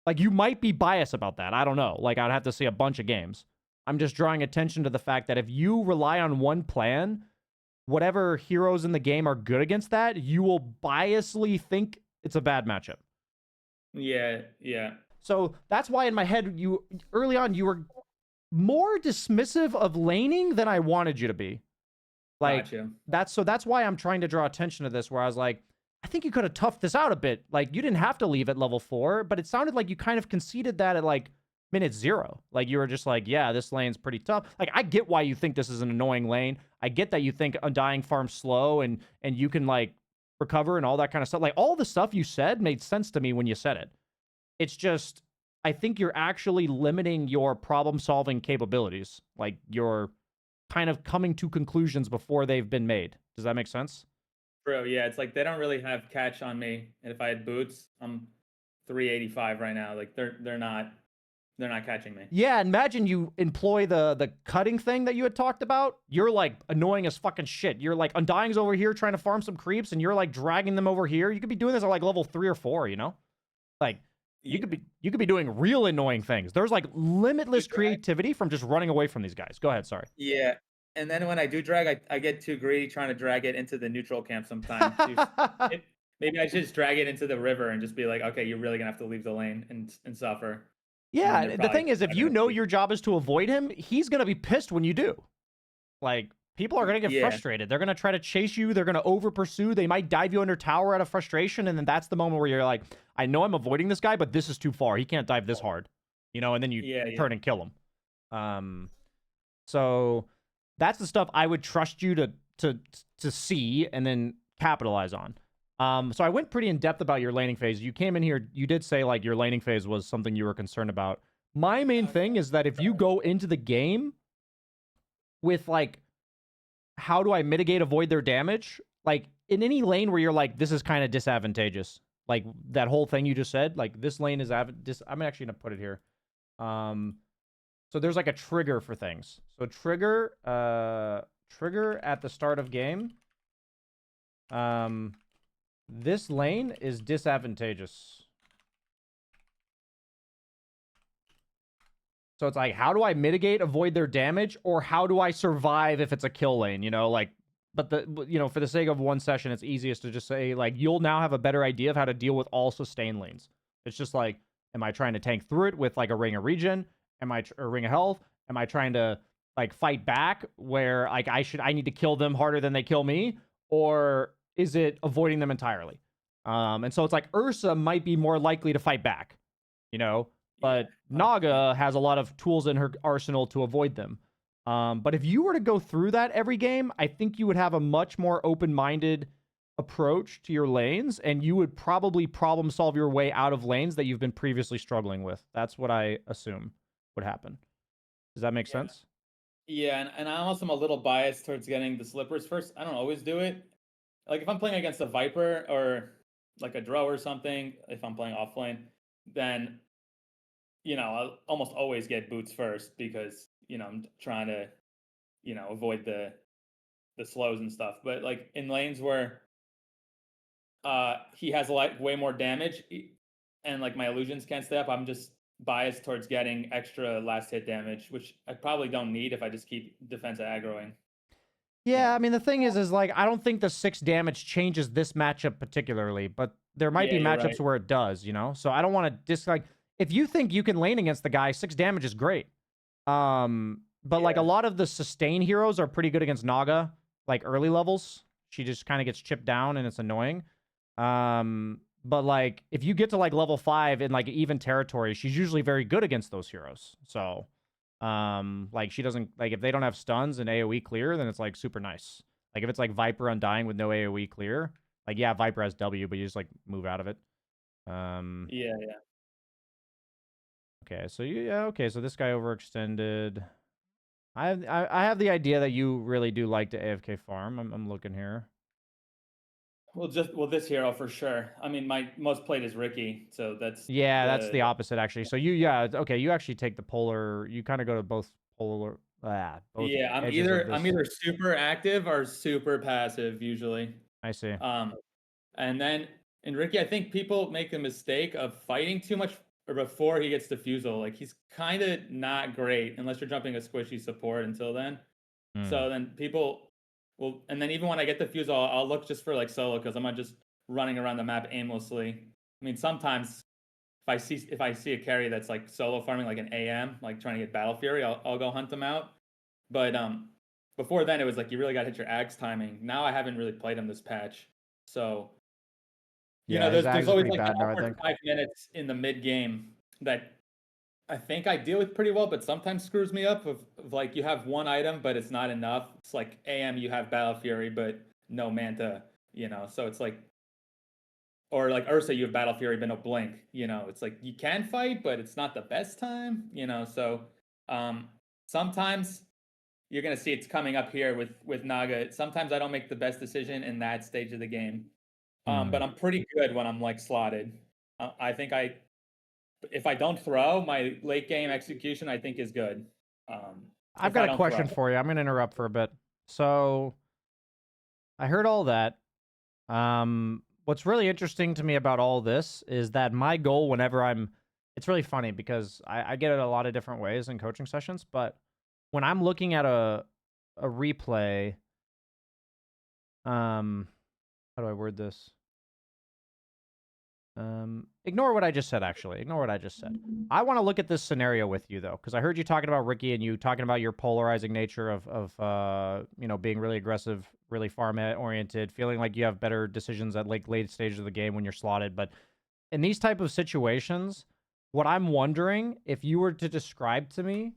Like, you might be biased about that. I don't know. Like, I'd have to see a bunch of games. I'm just drawing attention to the fact that if you rely on one plan, whatever heroes in the game are good against that, you will biasly think it's a bad matchup. Yeah. So that's why in my head, you early on, you were more dismissive of laning than I wanted you to be. Like, gotcha. that's why I'm trying to draw attention to this, where I was like, I think you could have toughed this out a bit. Like, you didn't have to leave at level 4, but it sounded like you kind of conceded that at like minute 0. Like, you were just like, yeah, this lane's pretty tough. Like, I get why you think this is an annoying lane. I get that you think Undying farms slow and you can like recover and all that kind of stuff. Like, all the stuff you said made sense to me when you said it. It's just, I think you're actually limiting your problem solving capabilities. Like, you're kind of coming to conclusions before they've been made. Does that make sense? Bro, yeah, it's like they don't really have catch on me. And if I had boots, I'm 385 right now. Like they're not catching me. Yeah, imagine you employ the cutting thing that you had talked about. You're like annoying as fucking shit. You're like, Undying's over here trying to farm some creeps and you're like dragging them over here. You could be doing this at like level 3 or 4, you know? Like, you could be doing real annoying things. There's like limitless creativity from just running away from these guys. Go ahead, sorry. Yeah. And then when I do drag, I get too greedy trying to drag it into the neutral camp sometimes. Maybe I should just drag it into the river and just be like, okay, you're really gonna have to leave the lane and suffer. Yeah, the thing is, if you know your job is to avoid him, he's gonna be pissed when you do. Like, people are gonna get frustrated. They're gonna try to chase you. They're gonna over pursue. They might dive you under tower out of frustration, and then that's the moment where you're like, I know I'm avoiding this guy, but this is too far. He can't dive this hard, you know. And then you turn and kill him. So that's the stuff I would trust you to see and then capitalize on. So I went pretty in depth about your laning phase. You came in here, you did say like your laning phase was something you were concerned about. My main thing is that if you go into the game with like, how do I mitigate, avoid their damage? Like, in any lane where you're like, this is kind of disadvantageous. Like, that whole thing you just said, like, this lane is I'm actually going to put it here. So there's like a trigger for things. So trigger at the start of game. This lane is disadvantageous. So it's like, how do I mitigate, avoid their damage, or how do I survive if it's a kill lane, you know, like, but for the sake of one session, it's easiest to just say, like, you'll now have a better idea of how to deal with all sustain lanes. It's just like, am I trying to tank through it with like a ring of regen? A ring of health? Am I trying to like fight back where like I need to kill them harder than they kill me? Or is it avoiding them entirely? And so it's like Ursa might be more likely to fight back, you know, but Naga has a lot of tools in her arsenal to avoid them. But if you were to go through that every game, I think you would have a much more open-minded approach to your lanes, and you would probably problem solve your way out of lanes that you've been previously struggling with. That's what I assume would happen. Does that make sense? Yeah, and I also am a little biased towards getting the slippers first. I don't always do it. Like if I'm playing against a Viper or like a Drow or something, if I'm playing offlane, then I'll almost always get boots first because I'm trying to avoid the slows and stuff. But like in lanes where he has like way more damage and like my illusions can't stay up, I'm just biased towards getting extra last hit damage, which I probably don't need if I just keep defense aggroing. You Yeah, know. I mean the thing is like I don't think the 6 damage changes this matchup particularly, but there might Yeah, be you're right. matchups where it does, you know? So I don't want to like if you think you can lane against the guy, 6 damage is great. But like a Yeah. lot of the sustain heroes are pretty good against Naga, like early levels. She just kind of gets chipped down and it's annoying. But like if you get to like level 5 in like even territory, she's usually very good against those heroes. So like she doesn't like if they don't have stuns and AoE clear, then it's like super nice. Like if it's like Viper Undying with no AoE clear, like yeah, Viper has W, but you just like move out of it. Um Yeah, yeah. okay, so yeah, okay, so this guy overextended. I have the idea that you really do like to AFK farm. I'm looking here. Well, this hero for sure. I mean, my most played is Ricky, so that's Yeah, that's the the opposite actually. So you yeah, okay, you actually take the polar. You kind of go to both yeah. edges of I'm this. either super active or super passive usually. I see. Um, and then in Ricky, I think people make a mistake of fighting too much or before he gets defusal. Like he's kind of not great unless you're jumping a squishy support until then. Hmm. So then people will, and then even when I get defusal, I'll look just for like solo because I'm not just running around the map aimlessly. I mean, sometimes if I see a carry that's like solo farming like an AM, like trying to get Battle Fury, I'll go hunt them out. But before then it was like you really got to hit your axe timing. Now I haven't really played him this patch, so Yeah, his there's ags is always pretty like that bad now, I awkward think. 5 minutes in the mid game that I think I deal with pretty well, but sometimes screws me up of like you have one item but it's not enough. It's like AM you have Battle Fury but no Manta, so it's like or like Ursa, you have Battle Fury, but no Blink. It's like you can fight, but it's not the best time. So um, sometimes you're gonna see it's coming up here with Naga. Sometimes I don't make the best decision in that stage of the game, Hmm. but I'm pretty good when I'm like slotted. I think if I don't throw, my late game execution I think is good. I've If got I a don't throw, question for you. I'm gonna interrupt for a bit. So I heard all that. What's really interesting to me about all this is that my goal whenever it's really funny because I get it a lot of different ways in coaching sessions, but when I'm looking at a replay, um, how do I word this? Ignore what I just said, actually. Ignore what I just said. I want to look at this scenario with you, though, because I heard you talking about Ricky and you talking about your polarizing nature of being really aggressive, really farm-oriented, feeling like you have better decisions at, like, late stages of the game when you're slotted. But in these type of situations, what I'm wondering, if you were to describe to me,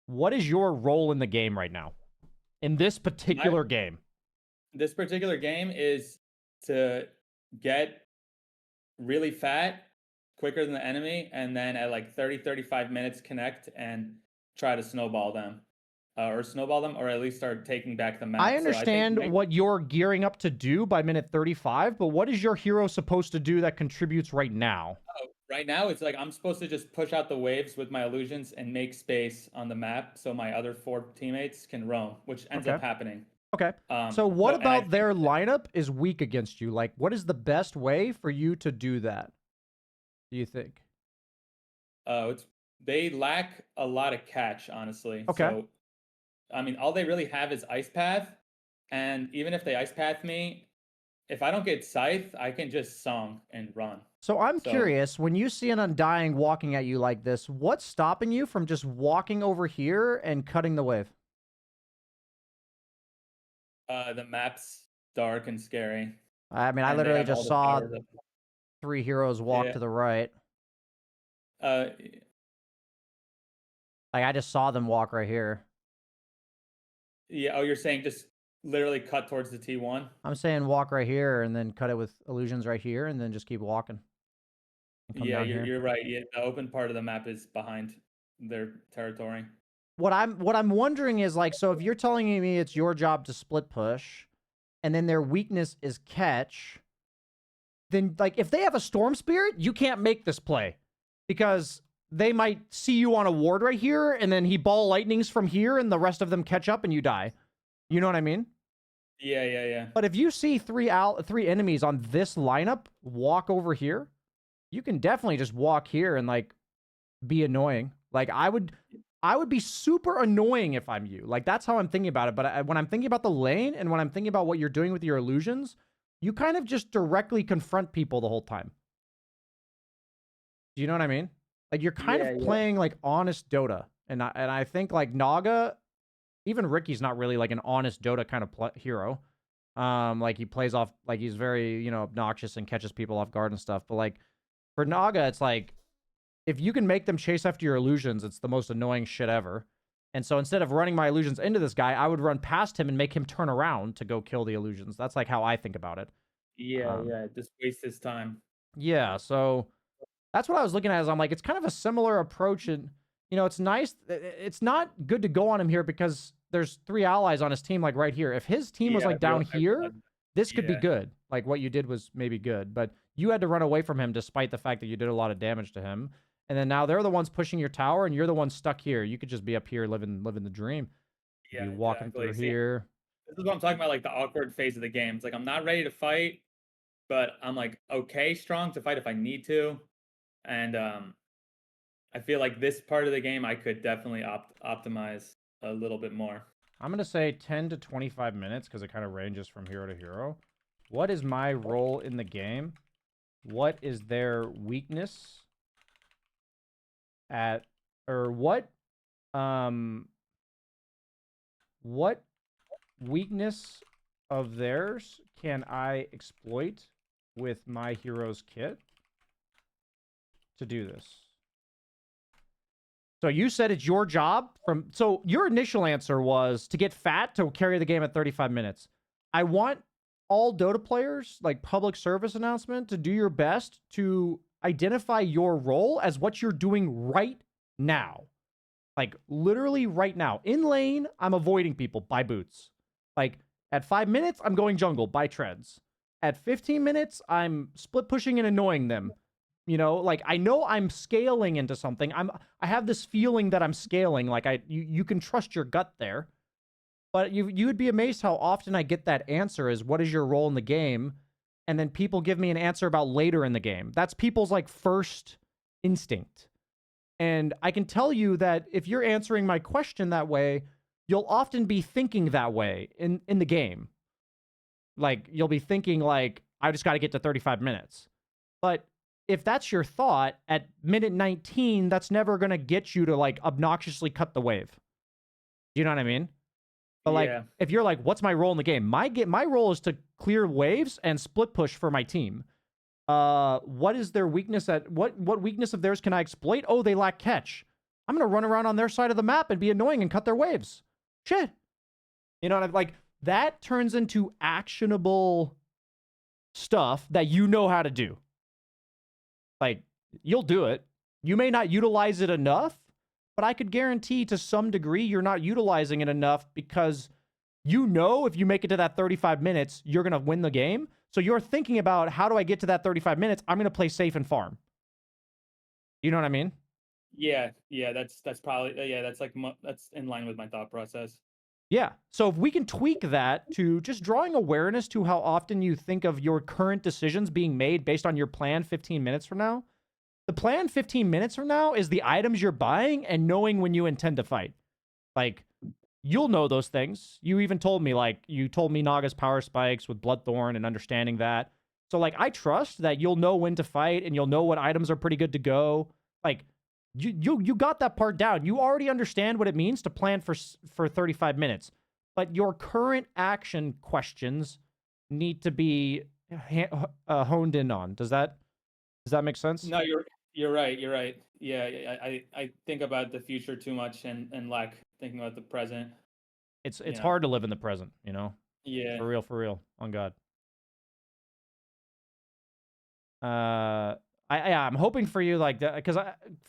what is your role in the game right now? In this my particular game? this particular game is to get really fat, quicker than the enemy, and then at like 30-35 minutes connect and try to snowball them. Or at least start taking back the I map. So I think understand what you're gearing up to do by minute 35, but what is your hero supposed to do that contributes right now? right now it's like I'm supposed to just push out the waves with my illusions and make space on the map so my other four teammates can roam, which ends Okay. up happening. Okay. So what So and I about think their lineup is weak against you? Like, what is the best way for you to do that? Do you think? it's they lack a lot of catch, honestly. Okay. So I mean, all they really have is ice path, and even if they ice path me, if I don't get scythe, I can just song and run. So I'm So curious, when you see an Undying walking at you like this, what's stopping you from just walking over here and cutting the wave? the map's dark and scary, I mean, I and they literally have all just the saw towers up. 3 heroes walk Yeah, to the right. uh, Like, I just saw them walk right here. yeah. Oh, you're saying just literally cut towards the T1? I'm saying walk right here and then cut it with illusions right here and then just keep walking and come Yeah, down here. you're right. Yeah, the open part of the map is behind their territory. what I'm wondering is like, so if you're telling me it's your job to split push, and then their weakness is catch, then like if they have a storm spirit, you can't make this play because they might see you on a ward right here, and then he ball lightnings from here, and the rest of them catch up and you die. You know what I mean? Yeah. But if you see three enemies on this lineup walk over here, you can definitely just walk here and like be annoying. Like I would be super annoying if I'm you. Like that's how I'm thinking about it. But when I'm thinking about the lane and when I'm thinking about what you're doing with your illusions, you kind of just directly confront people the whole time. Do you know what I mean? Like you're kind of playing like honest Dota, and I think like Naga, even Ricky's not really like an honest Dota kind of hero. Like he plays off like he's very obnoxious and catches people off guard and stuff. But like for Naga, it's like if you can make them chase after your illusions, it's the most annoying shit ever. And so instead of running my illusions into this guy, I would run past him and make him turn around to go kill the illusions. That's like how I think about it. Yeah. Just waste his time. Yeah, so that's what I was looking at. Is I'm like, it's kind of a similar approach, and it's nice. It's not good to go on him here because there's 3 allies on his team, like right here. If his team was like down here, this could be good. Like what you did was maybe good, but you had to run away from him despite the fact that you did a lot of damage to him. And then now they're the ones pushing your tower, and you're the one stuck here. You could just be up here living the dream. Yeah, be walking through here. This is what I'm talking about, like the awkward phase of the game. It's like I'm not ready to fight, but I'm like okay, strong to fight if I need to. And I feel like this part of the game I could definitely optimize a little bit more. I'm gonna say 10 to 25 minutes because it kind of ranges from hero to hero. What is my role in the game? What is their weakness? What weakness of theirs can I exploit with my hero's kit to do this? So you said it's your job so your initial answer was to get fat to carry the game at 35 minutes. I want all Dota players, like public service announcement, to do your best to identify your role as what you're doing right now. Like literally right now. In lane, I'm avoiding people, buy boots. Like at 5 minutes, I'm going jungle, buy treads. At 15 minutes, I'm split pushing and annoying them. Like I know I'm scaling into something. I have this feeling that I'm scaling. Like you can trust your gut there. But you would be amazed how often I get that answer is what is your role in the game? And then people give me an answer about later in the game. That's people's like first instinct. And I can tell you that if you're answering my question that way, you'll often be thinking that way in the game. Like you'll be thinking like, I just got to get to 35 minutes. But if that's your thought at minute 19, that's never going to get you to like obnoxiously cut the wave. You know what I mean? But like, if you're like, what's my role in the game? My role is to clear waves and split push for my team. What is their weakness what weakness of theirs can I exploit? Oh, they lack catch. I'm gonna run around on their side of the map and be annoying and cut their waves. Shit. You know what I'm like? That turns into actionable stuff that you know how to do. Like, you'll do it. You may not utilize it enough, but I could guarantee to some degree you're not utilizing it enough because if you make it to that 35 minutes, you're going to win the game. So you're thinking about how do I get to that 35 minutes? I'm going to play safe and farm. You know what I mean? Yeah, that's probably that's in line with my thought process. Yeah. So if we can tweak that to just drawing awareness to how often you think of your current decisions being made based on your plan 15 minutes from now. The plan 15 minutes from now is the items you're buying and knowing when you intend to fight. Like, you'll know those things. You even told me, you told me Naga's power spikes with Bloodthorn and understanding that. So, I trust that you'll know when to fight and you'll know what items are pretty good to go. Like, you got that part down. You already understand what it means to plan for 35 minutes. But your current action questions need to be honed in on. Does that make sense? No, you're right. You're right. Yeah, I think about the future too much and lack thinking about the present. It's hard to live in the present, Yeah. For real, on God. I'm hoping for you like that because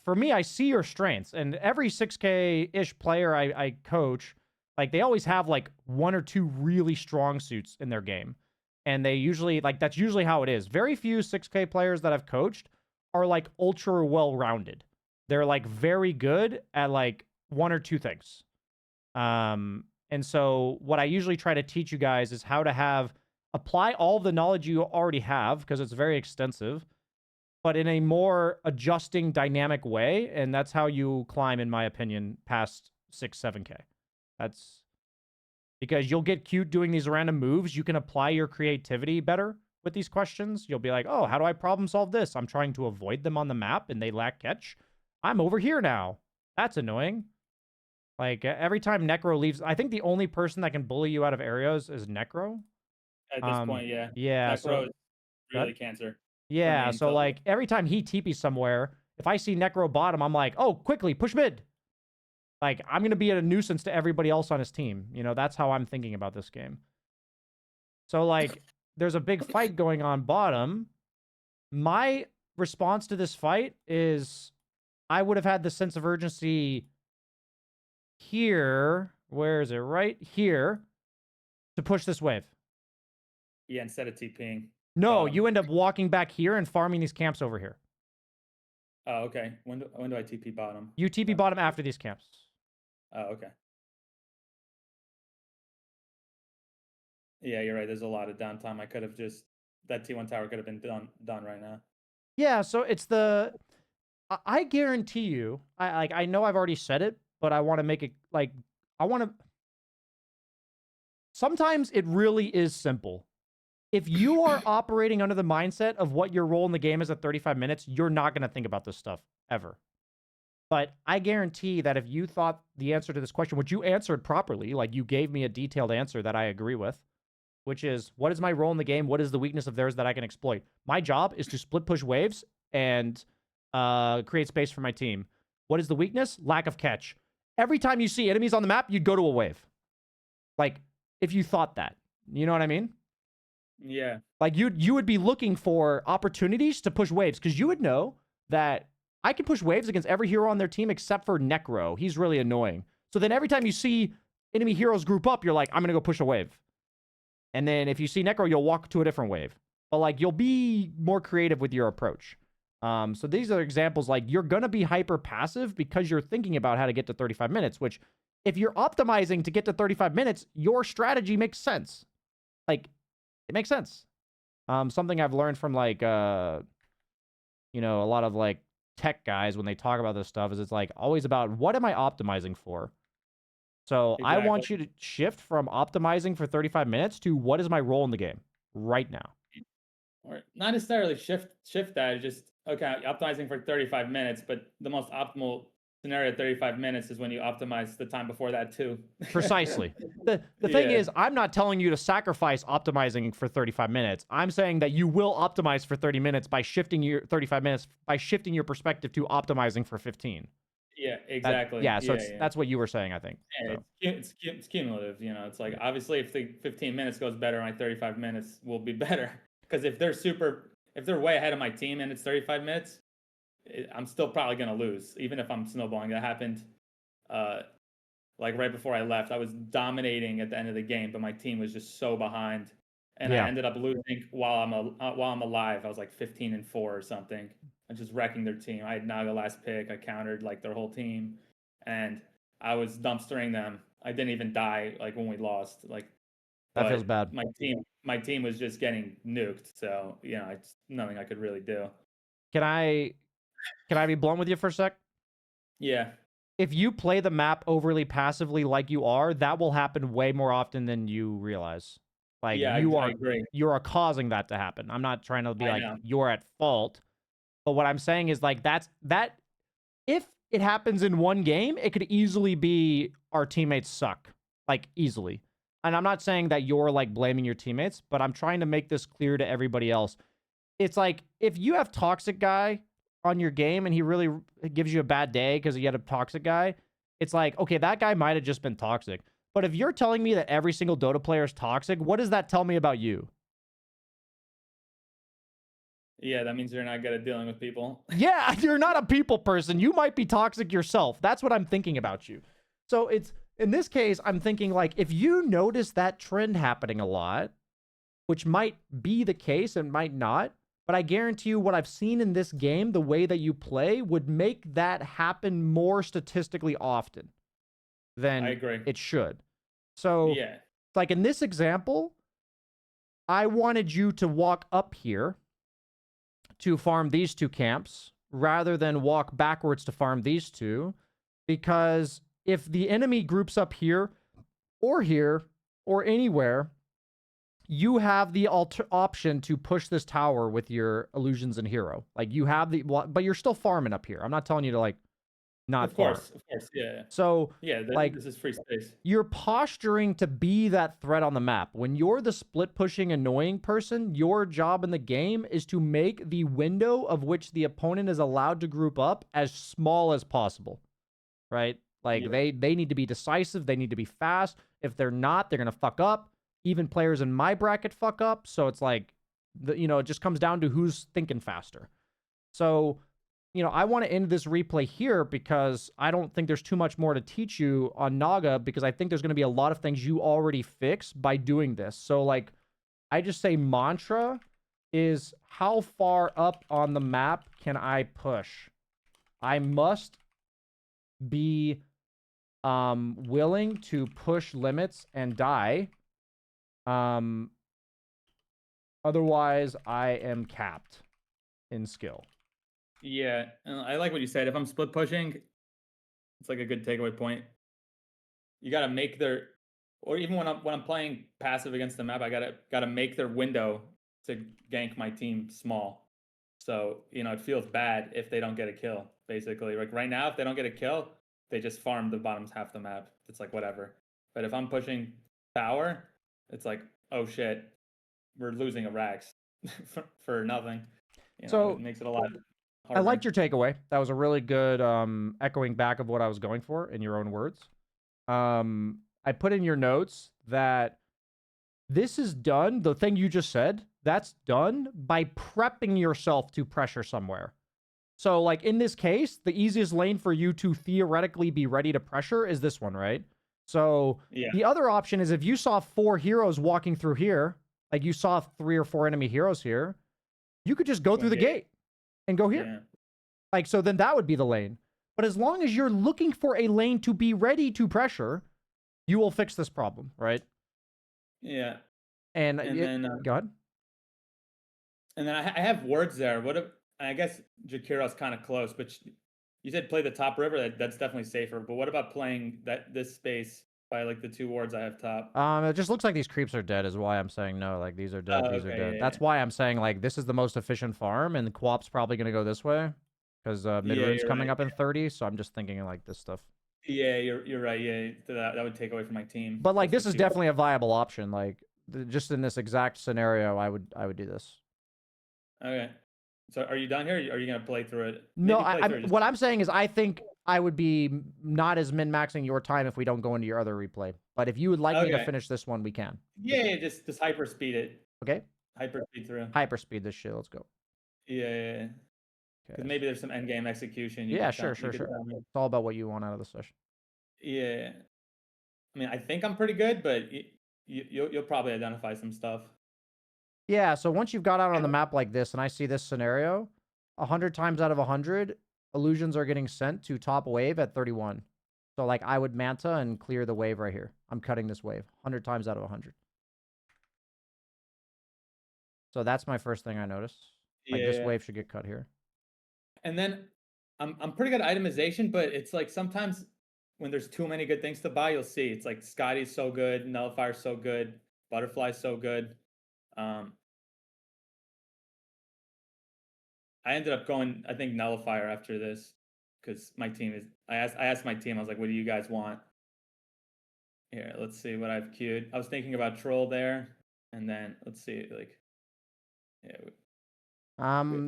for me, I see your strengths, and every 6K ish player I coach, like they always have like one or two really strong suits in their game, and they usually like that's usually how it is. Very few 6K players that I've coached are like ultra well rounded. They're like very good at like one or two things. And so what I usually try to teach you guys is how to apply all the knowledge you already have because it's very extensive, but in a more adjusting dynamic way. And that's how you climb, in my opinion, past 7K. That's because you'll get cute doing these random moves. You can apply your creativity better with these questions. You'll be like, oh, how do I problem solve this? I'm trying to avoid them on the map and they lack catch. I'm over here now. That's annoying. Like every time Necro leaves, I think the only person that can bully you out of areas is Necro. At this point, yeah. Yeah. So Necro is really cancer for me yeah. So until like every time he TPs somewhere, if I see Necro bottom, I'm like, oh, quickly push mid. Like I'm gonna be a nuisance to everybody else on his team. You know, that's how I'm thinking about this game. So like, there's a big fight going on bottom. My response to this fight is, I would have had the sense of urgency here. Where is it? Right here. To push this wave. yeah, instead of TPing. No, you end up walking back here and farming these camps over here. Oh, okay. When do I TP bottom? You TP bottom after these camps. Oh, okay. Yeah, you're right. There's a lot of downtime. I could have just that T1 tower could have been done right now. Yeah, so it's I guarantee you. I know I've already said it, but I want to make it like I want to. Sometimes it really is simple. If you are operating under the mindset of what your role in the game is at 35 minutes, you're not going to think about this stuff ever. But I guarantee that if you thought the answer to this question, which you answered properly, like you gave me a detailed answer that I agree with, which is, what is my role in the game? What is the weakness of theirs that I can exploit? My job is to split push waves and create space for my team. What is the weakness? Lack of catch. Every time you see enemies on the map, you'd go to a wave. Like, if you thought that. You know what I mean? Yeah. Like, you would be looking for opportunities to push waves, because you would know that I can push waves against every hero on their team except for Necro. He's really annoying. So then every time you see enemy heroes group up, you're like, I'm going to go push a wave. And then if you see Necro, you'll walk to a different wave. But like, you'll be more creative with your approach. So these are examples, like you're going to be hyper passive because you're thinking about how to get to 35 minutes, which if you're optimizing to get to 35 minutes, your strategy makes sense. Like, it makes sense. Something I've learned from like, a lot of like tech guys when they talk about this stuff is it's like always about what am I optimizing for? So exactly. I want you to shift from optimizing for 35 minutes to what is my role in the game right now. Or not necessarily shift that, just, okay, optimizing for 35 minutes, but the most optimal scenario at 35 minutes is when you optimize the time before that too. Precisely. The thing is, I'm not telling you to sacrifice optimizing for 35 minutes. I'm saying that you will optimize for 30 minutes by shifting your 35 minutes, by shifting your perspective to optimizing for 15. Yeah, exactly. That's what you were saying, I think. Yeah, so. It's cumulative, it's like, obviously if the 15 minutes goes better, my 35 minutes will be better. Because if they're way ahead of my team and it's 35 minutes, I'm still probably going to lose, even if I'm snowballing. That happened like right before I left. I was dominating at the end of the game, but my team was just so behind. And I ended up losing while I'm alive. I was like 15-4 or something. I'm just wrecking their team. I had Naga last pick. I countered like their whole team, and I was dumpstering them. I didn't even die like when we lost. Like, that feels bad. My team was just getting nuked. So it's nothing I could really do. Can I be blunt with you for a sec? Yeah. If you play the map overly passively like you are, that will happen way more often than you realize. Like, yeah, I agree. You are causing that to happen. I'm not trying to be like you're at fault. But what I'm saying is like that if it happens in one game, it could easily be our teammates suck. Like, easily. And I'm not saying that you're like blaming your teammates, but I'm trying to make this clear to everybody else. It's like, if you have toxic guy on your game and he really gives you a bad day because you had a toxic guy, it's like, okay, that guy might have just been toxic. But if you're telling me that every single Dota player is toxic, what does that tell me about you? Yeah, that means you're not good at dealing with people. Yeah, you're not a people person. You might be toxic yourself. That's what I'm thinking about you. So it's in this case, I'm thinking like if you notice that trend happening a lot, which might be the case and might not, but I guarantee you what I've seen in this game, the way that you play would make that happen more statistically often I than agree. it should. So, Yeah. like in this example, I wanted you to walk up here to farm these two camps rather than walk backwards to farm these two, because if the enemy groups up here or anywhere, you have the option to push this tower with your illusions and hero. Like you have the, but you're still farming up here. I'm not telling you to like not farm. Of course, yeah. So Yeah, like this is free space. you're posturing to be that threat on the map. When you're the split pushing annoying person, your job in the game is to make the window of which the opponent is allowed to group up as small as possible. Right? Like Yeah. they need to be decisive, they need to be fast. If they're not, they're going to fuck up. Even players in my bracket fuck up, so it's like it just comes down to who's thinking faster. So, I want to end this replay here because I don't think there's too much more to teach you on Naga, because I think there's going to be a lot of things you already fix by doing this. So, like, I just say mantra is how far up on the map can I push? I must be willing to push limits and die. Otherwise, I am capped in skill. Yeah, and I like what you said. If I'm split pushing, it's like a good takeaway point. You got to make their, or even when I'm playing passive against the map, I gotta make their window to gank my team small. So it feels bad if they don't get a kill. Basically, like right now, if they don't get a kill, they just farm the bottom half the map. It's like whatever. But if I'm pushing power, it's like, oh shit, we're losing a Rax for nothing. So it makes it a lot I harder. liked your takeaway. That was a really good echoing back of what I was going for in your own words. I put in your notes that this is done. The thing you just said, that's done by prepping yourself to pressure somewhere. So, like in this case, the easiest lane for you to theoretically be ready to pressure is this one, right? So, Yeah. the other option is if you saw 4 heroes walking through here, like you saw 3 or 4 enemy heroes here, you could just go through the gate and go here. Yeah. Like, so then that would be the lane. But as long as you're looking for a lane to be ready to pressure, you will fix this problem, right? Yeah. And then go ahead. And then I have words there. What if, I guess Jakira's kind of close, but you said play the top river. That's definitely safer. But what about playing this space by like the 2 wards I have top? It just looks like these creeps are dead is why I'm saying no. Like these are dead, these are Okay, dead. yeah, That's why I'm saying like this is the most efficient farm, and Quap's probably gonna go this way because mid-range you're coming right. up in 30. So I'm just thinking like this stuff. Yeah, you're right. Yeah, that would take away from my team. But like That's this is the 2. definitely a viable option. Like just in this exact scenario, I would do this. Okay. So are you done here? Or are you gonna play through it? No, Maybe play through it. what I'm saying is I think I would be not as min-maxing your time if we don't go into your other replay. But if you would like me to finish this one, we can. Yeah, just hyper speed it. Okay? Hyper speed through. Hyper speed this shit. Let's go. Yeah. Okay. Maybe there's some end game execution. Yeah, sure. It's all about what you want out of the session. Yeah. I mean, I think I'm pretty good, but you'll probably identify some stuff. Yeah, so once you've got out on the map like this, and I see this scenario, 100 times out of 100, illusions are getting sent to top wave at 31. So, like, I would Manta and clear the wave right here. I'm cutting this wave 100 times out of 100. So that's my first thing I noticed. Like, this wave should get cut here. And then I'm pretty good at itemization, but it's like sometimes when there's too many good things to buy, you'll see it's like Scotty's so good, Nullifier's so good, Butterfly's so good. I ended up going, I think, Nullifier after this because my team is. I asked my team. I was like, "What do you guys want?" Here, let's see what I've queued. I was thinking about Troll there, and then let's see, like, yeah.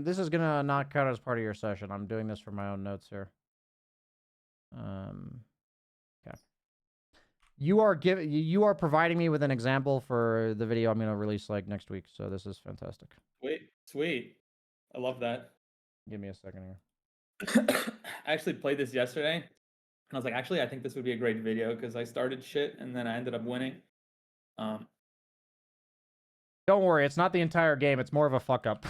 This is gonna not count as part of your session. I'm doing this for my own notes here. Okay. You are providing me with an example for the video I'm gonna release like next week. So this is fantastic. Sweet. I love that. Give me a second here. I actually played this yesterday, and I was like, actually, I think this would be a great video because I started shit and then I ended up winning. Um, Don't worry, it's not the entire game. It's more of a fuck up.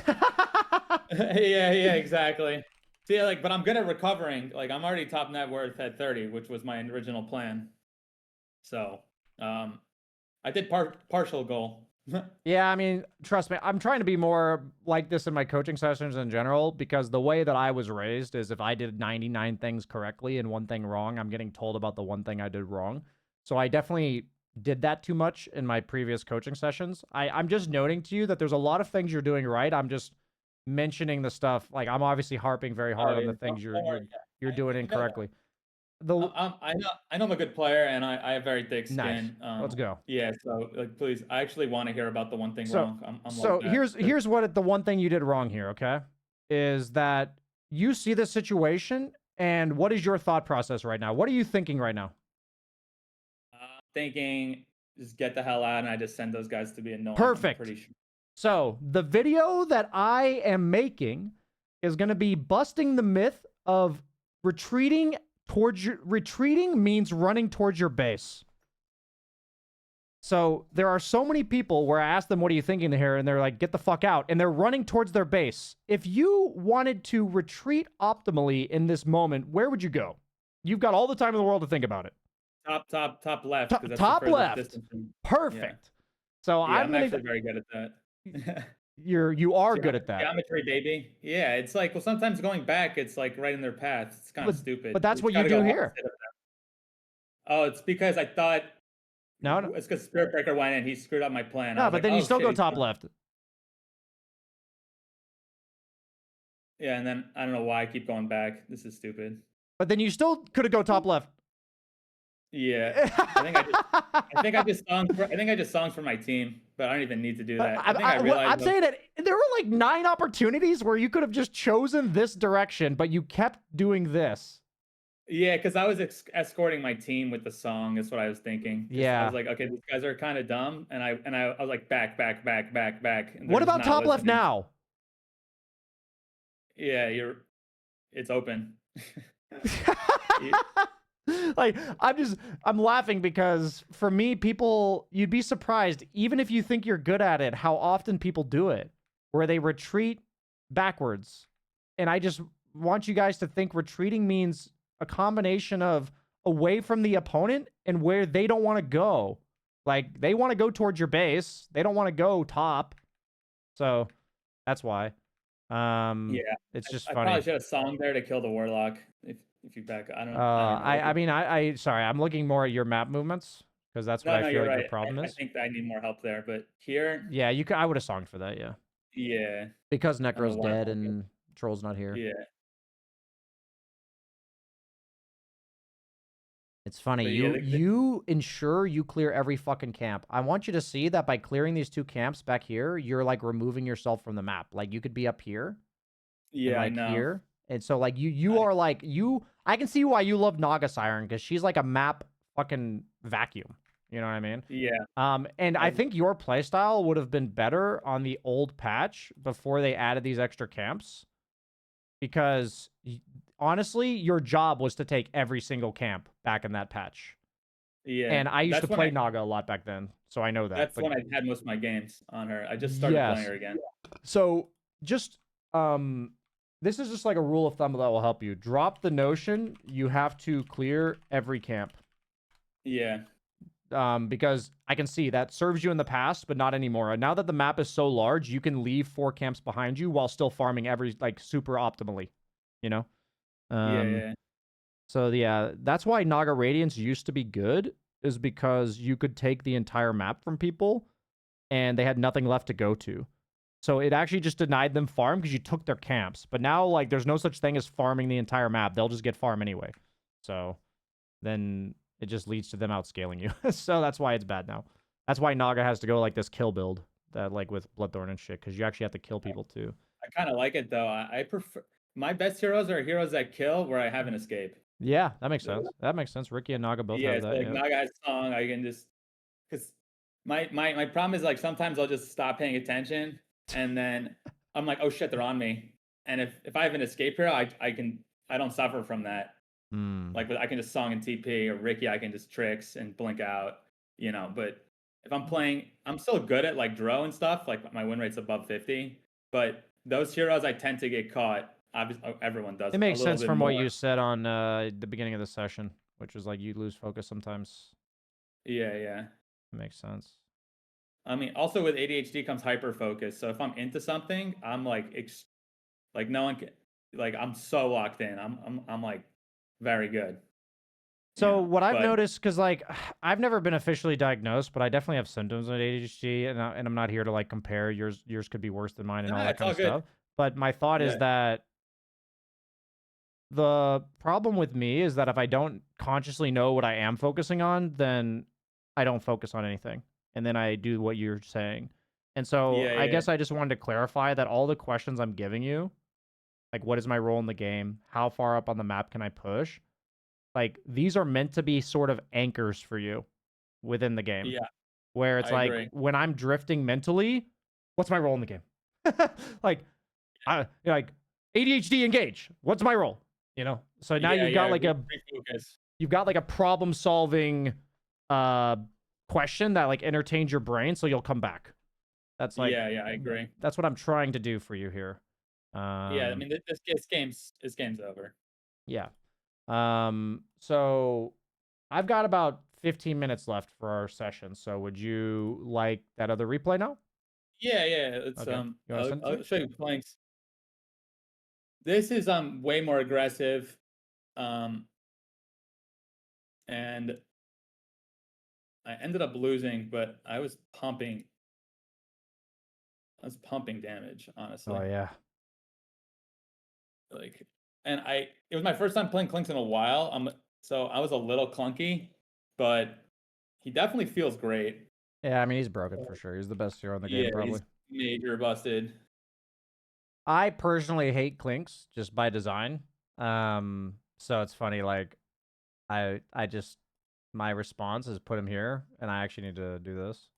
yeah, exactly. See, like, but I'm good at recovering. Like, I'm already top net worth at 30, which was my original plan. So, I did partial goal. Yeah, I mean, trust me, I'm trying to be more like this in my coaching sessions in general because the way that I was raised is if I did 99 things correctly and one thing wrong, I'm getting told about the one thing I did wrong. So I definitely did that too much in my previous coaching sessions. I'm just noting to you that there's a lot of things you're doing right. I'm just mentioning the stuff like I'm obviously harping very Oh hard on yeah, the things don't worry. you're doing I know that. incorrectly. The I know I'm a good player, and I have very thick Nice. skin. Let's go. Yeah. So, like, please, I actually want to hear about the one thing So wrong. I'm like so that. here's what the one thing you did wrong here, okay? Is that you see this situation and what is your thought process right now? What are you thinking right now? Thinking, just get the hell out, and I just send those guys to be annoying. I'm Perfect. pretty sure. So, the video that I am making is going to be busting the myth of retreating retreating means running towards your base. So there are so many people where I ask them, what are you thinking here? And they're like, get the fuck out. And they're running towards their base. If you wanted to retreat optimally in this moment, where would you go? You've got all the time in the world to think about it. Top left. Top, That's top the furthest left. distance from, Perfect. Yeah. So Yeah, I'm I'm actually very good at that. you are good at that. Geometry, baby. Yeah, it's like, well, sometimes going back, it's like right in their path. It's kind of stupid. But that's You what just you gotta do go here. opposite of them. Oh, it's because I thought No. it's because Spirit Breaker went in. He screwed up my plan. No, but then you still go top left. Yeah, and then I don't know why I keep going back. This is stupid. But then you still could have go top left. Yeah, I think I just songs for my team, but I don't even need to do that. I'm saying that there were like 9 opportunities where you could have just chosen this direction, but you kept doing this. Yeah, because I was escorting my team with the song. Is what I was thinking. Yeah, I was like, okay, these guys are kind of dumb, and I was like, back. What about top left now? Yeah, it's open. Like, I'm laughing because for me, you'd be surprised, even if you think you're good at it, how often people do it, where they retreat backwards. And I just want you guys to think retreating means a combination of away from the opponent and where they don't want to go. Like, they want to go towards your base. They don't want to go top. So that's why. Yeah, it's just I funny. probably should have song there to kill the warlock. If you back, I don't know. I mean, sorry, I'm looking more at your map movements because that's what I feel like your problem is. I think I need more help there, but here, yeah, I would have songed for that, yeah. Yeah, because Necro's dead and Troll's not here. Yeah, it's funny. You ensure you clear every fucking camp. I want you to see that by clearing these 2 camps back here, you're like removing yourself from the map. Like you could be up here. Yeah, and, like, I know. Here. And so like you are like I can see why you love Naga Siren because she's like a map fucking vacuum. You know what I mean? Yeah. And I think your playstyle would have been better on the old patch before they added these extra camps. Because honestly, your job was to take every single camp back in that patch. Yeah. And I used to play Naga a lot back then, so I know that. That's when I had most of my games on her. I just started playing her again. So just this is just like a rule of thumb that will help you. Drop the notion you have to clear every camp. Yeah. Because I can see that serves you in the past, but not anymore. Now that the map is so large, you can leave 4 camps behind you while still farming like super optimally, you know? Yeah. So yeah, that's why Naga Radiance used to be good, is because you could take the entire map from people and they had nothing left to go to. So it actually just denied them farm because you took their camps. But now, like, there's no such thing as farming the entire map. They'll just get farm anyway. So then it just leads to them outscaling you. So that's why it's bad now. That's why Naga has to go like this kill build, that like with Bloodthorn and shit, because you actually have to kill people too. I kind of like it though. I prefer my best heroes are heroes that kill where I have an escape. Yeah, that makes sense. That makes sense. Ricky and Naga both have that. Like Naga has song. I can just because my problem is like sometimes I'll just stop paying attention and then I'm like, oh shit, they're on me. And if I have an escape hero, I don't suffer from that. Hmm. Like I can just song and TP, or Ricky, I can just tricks and blink out, But if I'm playing, I'm still good at like draw and stuff. Like my win rate's above 50, but those heroes I tend to get caught. Obviously, everyone does It a makes little sense bit from what more. you said on the beginning of the session, which was like you lose focus sometimes. Yeah, yeah. It makes sense. I mean, also with ADHD comes hyper focus. So if I'm into something, I'm like, like no one can, like I'm so locked in. I'm like very good, So what I've But noticed, because like I've never been officially diagnosed, but I definitely have symptoms of ADHD, and I'm not here to like compare. Yours could be worse than mine and all nah, that it's kind all of good. stuff. But my thought is Yeah, that the problem with me is that if I don't consciously know what I am focusing on, then I don't focus on anything, and then I do what you're saying. And so yeah, I yeah, guess I just wanted to clarify that all the questions I'm giving you, like what is my role in the game, how far up on the map can I push, like these are meant to be sort of anchors for you within the game, yeah. where it's I like agree. when I'm drifting mentally, what's my role in the game? Like like ADHD engage. What's my role? So now Yeah, yeah. Refocus. you've got like a problem solving uh question that like entertains your brain, so you'll come back. That's like Yeah, yeah. I agree. that's what I'm trying to do for you here. Yeah, I Um, mean, this game's over. yeah. So I've got about 15 minutes left for our session. So would you like that other replay now? Yeah, yeah. It's Okay. You want to send it to me? I'll show you flanks. This is way more aggressive, um, and I ended up losing, but I was pumping damage, Oh honestly. yeah. Like, and it was my first time playing Clinks in a while. So I was a little clunky, but he definitely feels great. Yeah, I mean he's broken for sure. He's the best hero in the game Yeah, probably. he's major busted. I personally hate Clinks just by design. So it's funny, like I just my response is put him here, and I actually need to do this.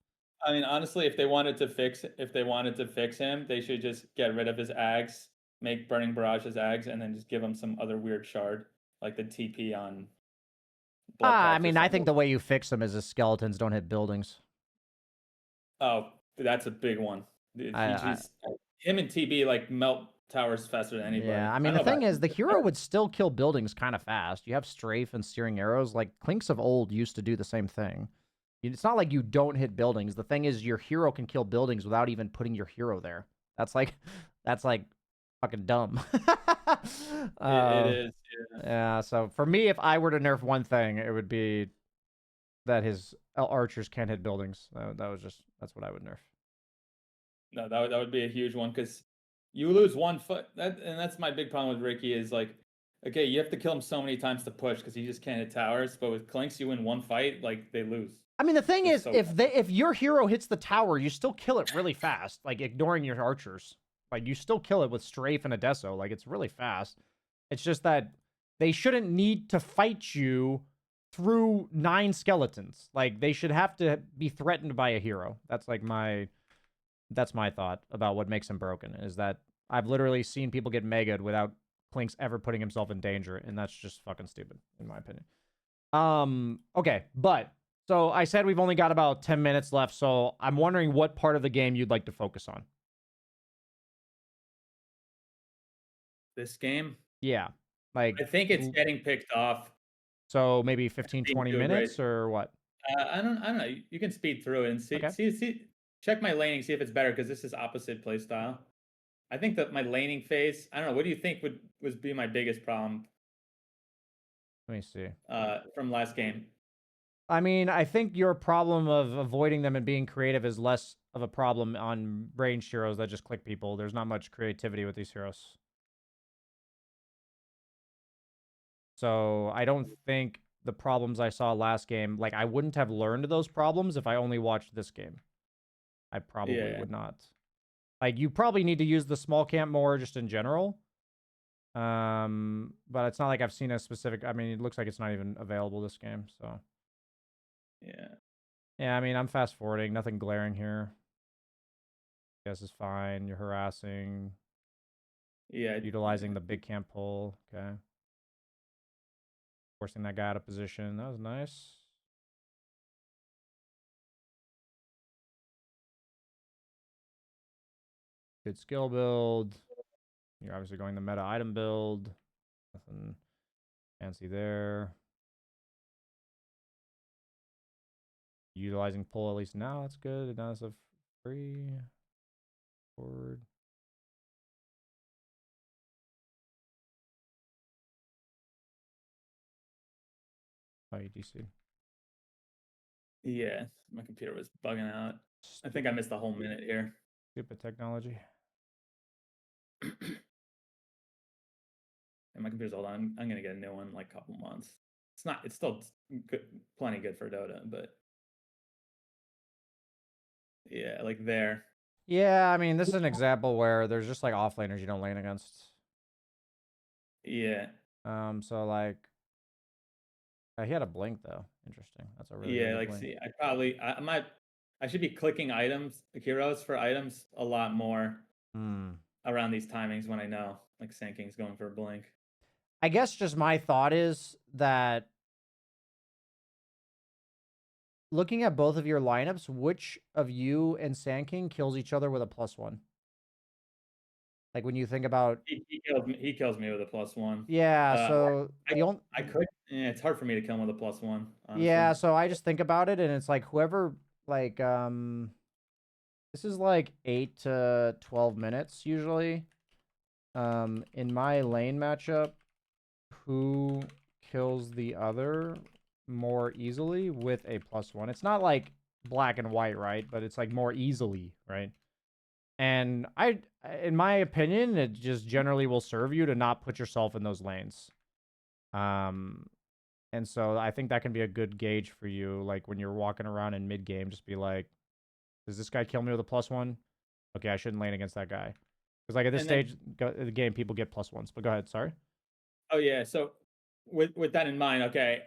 I mean, honestly, if they wanted to fix him, they should just get rid of his ags, make Burning Barrage his ags, and then just give him some other weird shard, like the TP on Blood I Pact or mean, I something. think the way you fix them is his skeletons don't hit buildings. Oh, that's a big one. I Him and TB like melt towers faster than Yeah, anybody. I I mean, don't the know about thing is, the hero would still kill buildings kind of fast. You have strafe and searing arrows. Like, Clinks of old used to do the same thing. It's not like you don't hit buildings. The thing is, your hero can kill buildings without even putting your hero there. That's like, that's like fucking dumb. it uh, is. Yeah. yeah, so for me, if I were to nerf one thing, it would be that his archers can't hit buildings. That's what I would nerf. No, that would be a huge one because you lose one foot. That's my big problem with Ricky is like, okay, you have to kill him so many times to push because he just can't hit towers. But with Clinks, you win one fight, like they lose. I mean, the thing Just is, so if your hero hits the tower, you still kill it really fast, like ignoring your archers. Like you still kill it with strafe and a deso. Like it's really fast. It's just that they shouldn't need to fight you through 9 skeletons. Like they should have to be threatened by a hero. That's my thought about what makes him broken. Is that I've literally seen people get mega'd without Clinks ever putting himself in danger, and that's just fucking stupid, in my opinion. Okay, but so I said we've only got about 10 minutes left, so I'm wondering what part of the game you'd like to focus on. this game, Yeah. Like I think it's getting picked off. so maybe 15, Being 20 too great. minutes or what? I don't know. You can speed through it and Okay. check my laning, see if it's better because this is opposite play style. I think that my laning phase. I don't know. What do you think would be my biggest problem Let me see. from last game? I mean, I think your problem of avoiding them and being creative is less of a problem on ranged heroes that just click people. There's not much creativity with these heroes. So I don't think the problems I saw last game, like I wouldn't have learned those problems if I only watched this game. I probably Yeah. would not. Like you probably need to use the small camp more just in general. But it's not like I've seen a specific. I mean, it looks like it's not even available this game. So Yeah. yeah, I mean, I'm fast forwarding. Nothing glaring here. Guess is fine. You're harassing. Yeah. Utilizing the big camp pull. Okay. Forcing that guy out of position. That was nice. Good skill build. You're obviously going the meta item build. Nothing fancy there. Utilizing pull at least now. That's good. Now it's a free forward. Oh, you DC. Yeah, my computer was bugging out. I think I missed the whole minute here. Stupid technology. And my computer's old. I'm gonna get a new one in like a couple months. It's not. It's still good, plenty good for Dota, but yeah, like there. Yeah, I mean, this is an example where there's just like offlaners you don't lane against. Yeah. So like, he had a blink though. Interesting. That's a really Yeah, good like blink. see, I should be clicking items, like heroes for items a lot more around these timings when I know like Sanking's going for a blink. I guess just my thought is that looking at both of your lineups, which of you and Sand King kills each other with a +1? Like when you think about, He kills me with a +1. yeah. Uh, So I the only, I could. Yeah, it's hard for me to kill him with a +1, honestly. yeah. So I just think about it, and it's like whoever like this is like 8 to 12 minutes usually. In my lane matchup, who kills the other more easily with a +1? It's not like black and white, right? But it's like more easily, right? And in my opinion, it just generally will serve you to not put yourself in those lanes. And so I think that can be a good gauge for you. Like when you're walking around in mid game, just be like, does this guy kill me with a +1? Okay, I shouldn't lane against that guy. Because like at this And then, stage of the game, people get +1s. But go ahead, sorry. oh yeah, so with that in mind, okay,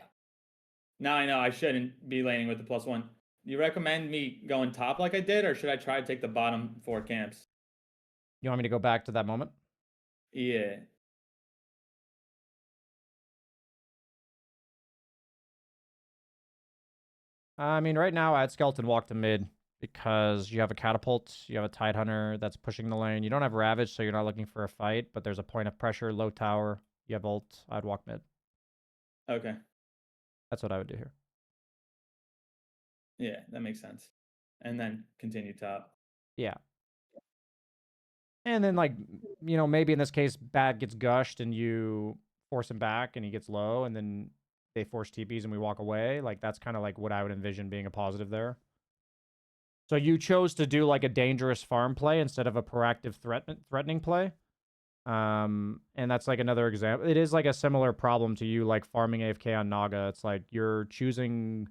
now I know I shouldn't be laning with the +1. You recommend me going top like I did, or should I try to take the bottom 4 camps? You want me to go back to that moment? Yeah. I mean, right now, I'd Skeleton walk to mid because you have a Catapult, you have a Tidehunter that's pushing the lane. You don't have Ravage, so you're not looking for a fight, but there's a point of pressure, low tower. You have ult. I'd walk mid. Okay. That's what I would do here. Yeah, that makes sense. And then continue top. Yeah. And then, like, you know, maybe in this case, Bat gets gushed and you force him back and he gets low and then they force TPs and we walk away. Like, that's kind of like what I would envision being a positive there. So you chose to do like a dangerous farm play instead of a proactive threatening play. And that's like another example. It is like a similar problem to you like farming AFK on Naga. It's like you're choosing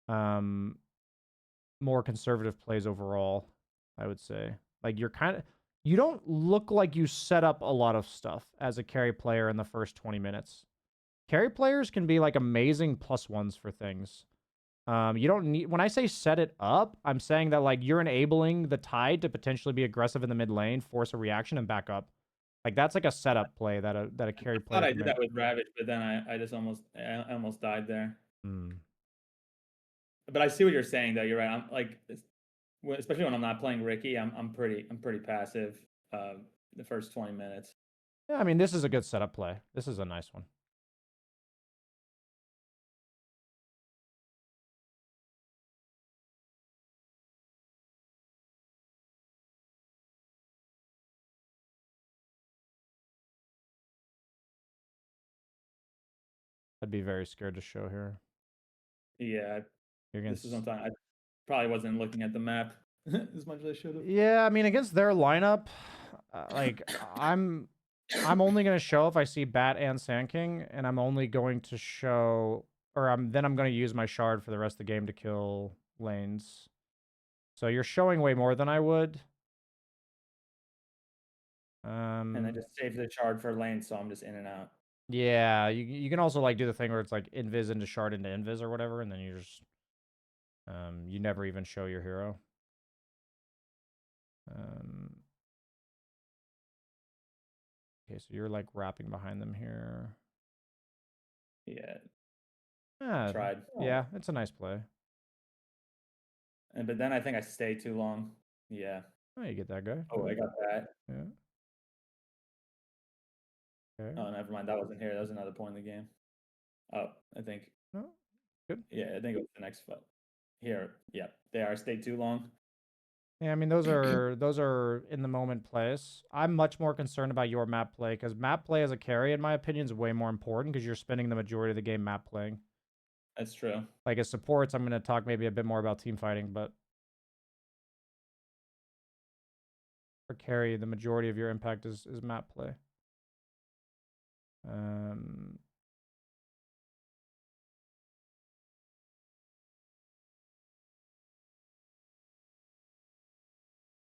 more conservative plays overall, I would say. Like you don't look like you set up a lot of stuff as a carry player in the first 20 minutes. Carry players can be like amazing +1s for things. You don't need, when I say set it up, I'm saying that like you're enabling the Tide to potentially be aggressive in the mid lane, force a reaction, and back up. Like that's like a setup play that a carry I player thought I can did make. that with Ravage, but then I just I almost died there. But I see what you're saying though. You're right. I'm like, especially when I'm not playing Ricky, I'm pretty passive. The first 20 minutes. Yeah, I mean this is a good setup play. This is a nice one. I'd be very scared to show here. Yeah, You're this is against. something I probably wasn't looking at the map as much as I should have. Yeah, I mean against their lineup, like I'm only gonna show if I see Bat and Sand King, and I'm only going to show, or I'm gonna use my shard for the rest of the game to kill lanes. So you're showing way more than I would. And I just saved the shard for lane, so I'm just in and out. Yeah, you can also like do the thing where it's like invis into shard into invis or whatever, and then you just you never even show your hero. Okay, so you're like wrapping behind them here. Yeah, Ah, tried. yeah, it's a nice play. But then I think I stay too long. Yeah. Oh, you get that guy. Oh, I got that. Yeah. Okay. Oh, never mind. That wasn't here. That was another point in the game. Oh, I think. No, good. Yeah, I think it was the next fight. Here, yeah, they are. Stayed too long. Yeah, I mean those are in the moment plays. I'm much more concerned about your map play because map play as a carry, in my opinion, is way more important because you're spending the majority of the game map playing. That's true. Like as supports, I'm gonna talk maybe a bit more about team fighting, but for carry, the majority of your impact is map play.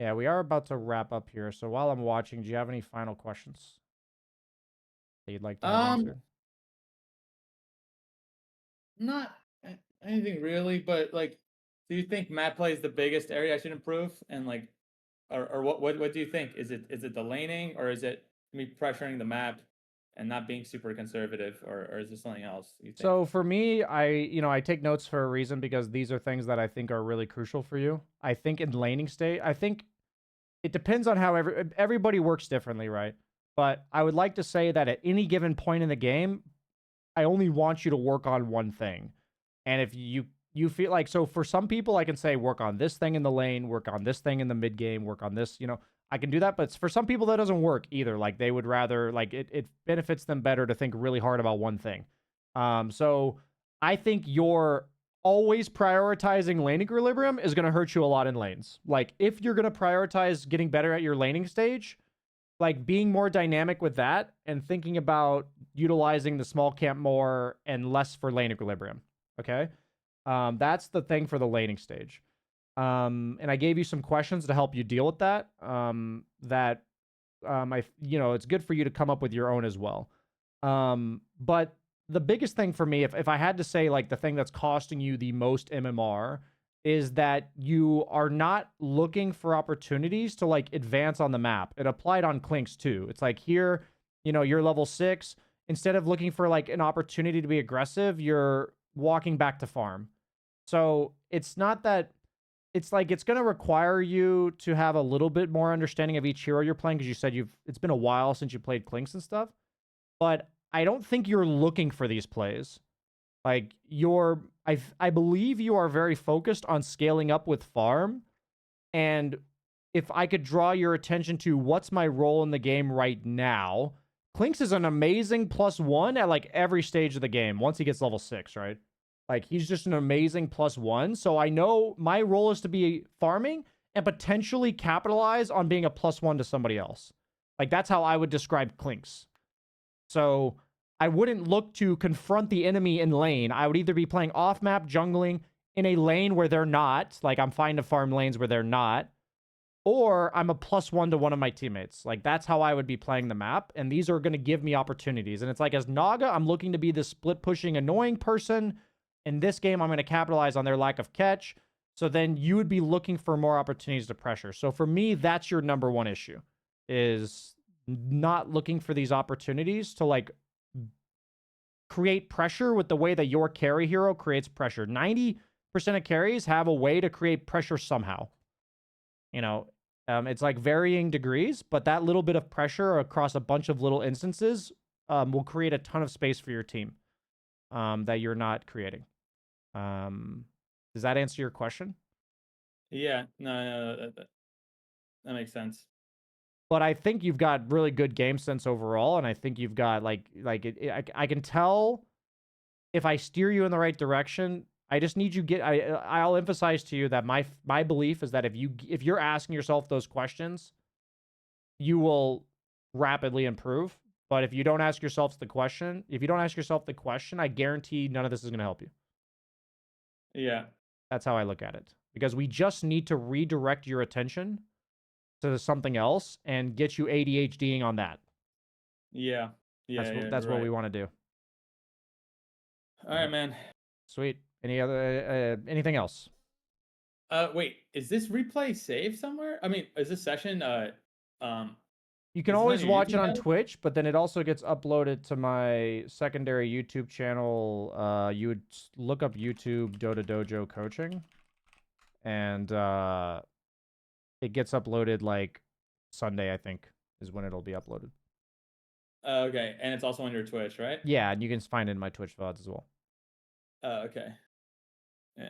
Yeah, we are about to wrap up here. So while I'm watching, do you have any final questions that you'd like to have answered? Not anything really, but like, do you think map play is the biggest area I should improve? And like, or what do you think? Is it the laning or is it me pressuring the map and not being super conservative, or is there something else you think? So for me, I take notes for a reason because these are things that I think are really crucial for you. I think in laning state, I think it depends on how everybody works differently, right? But I would like to say that at any given point in the game, I only want you to work on one thing. And if you feel like, so for some people I can say work on this thing in the lane, work on this thing in the mid game, work on this, I can do that, but for some people that doesn't work either. Like they would rather, like it benefits them better to think really hard about one thing. So I think you're always prioritizing lane equilibrium is going to hurt you a lot in lanes. Like if you're going to prioritize getting better at your laning stage, like being more dynamic with that and thinking about utilizing the small camp more and less for lane equilibrium. Okay. That's the thing for the laning stage. And I gave you some questions to help you deal with that. It's good for you to come up with your own as well. But the biggest thing for me, if I had to say like the thing that's costing you the most MMR is that you are not looking for opportunities to like advance on the map. It applied on Clinks too. It's like here, you're level 6. Instead of looking for like an opportunity to be aggressive, you're walking back to farm. So it's not that it's like it's going to require you to have a little bit more understanding of each hero you're playing because you said it's been a while since you played Clinks and stuff. But I don't think you're looking for these plays. Like I believe you are very focused on scaling up with farm. And if I could draw your attention to what's my role in the game right now, Clinks is an amazing +1 at like every stage of the game once he gets level 6, right? Like he's just an amazing +1. So I know my role is to be farming and potentially capitalize on being a +1 to somebody else. Like that's how I would describe Clinks. So I wouldn't look to confront the enemy in lane. I would either be playing off map jungling in a lane where they're not, like I'm fine to farm lanes where they're not, or I'm a +1 to one of my teammates. Like that's how I would be playing the map, and these are going to give me opportunities. And it's like as Naga, I'm looking to be the split pushing annoying person. In this game, I'm going to capitalize on their lack of catch. So then you would be looking for more opportunities to pressure. So for me, that's your number one issue, is not looking for these opportunities to like create pressure with the way that your carry hero creates pressure. 90% of carries have a way to create pressure somehow. It's like varying degrees, but that little bit of pressure across a bunch of little instances will create a ton of space for your team that you're not creating. Does that answer your question? Yeah, no, that makes sense. But I think you've got really good game sense overall, and I think you've got I can tell if I steer you in the right direction. I just need you I'll emphasize to you that my belief is that if you're asking yourself those questions, you will rapidly improve. But if you don't ask yourself the question, I guarantee none of this is going to help you. Yeah. That's how I look at it. Because we just need to redirect your attention to something else and get you ADHDing on that. Yeah. That's what we want to do. All right, man. Sweet. Anything else? Wait, is this replay saved somewhere? I mean, is this session um You can is this on always your watch it YouTube on channel? Twitch, but then it also gets uploaded to my secondary YouTube channel. You would look up YouTube Dota Dojo Coaching, and it gets uploaded like Sunday, I think, is when it'll be uploaded. Okay, and it's also on your Twitch, right? Yeah, and you can find it in my Twitch VODs as well. Okay.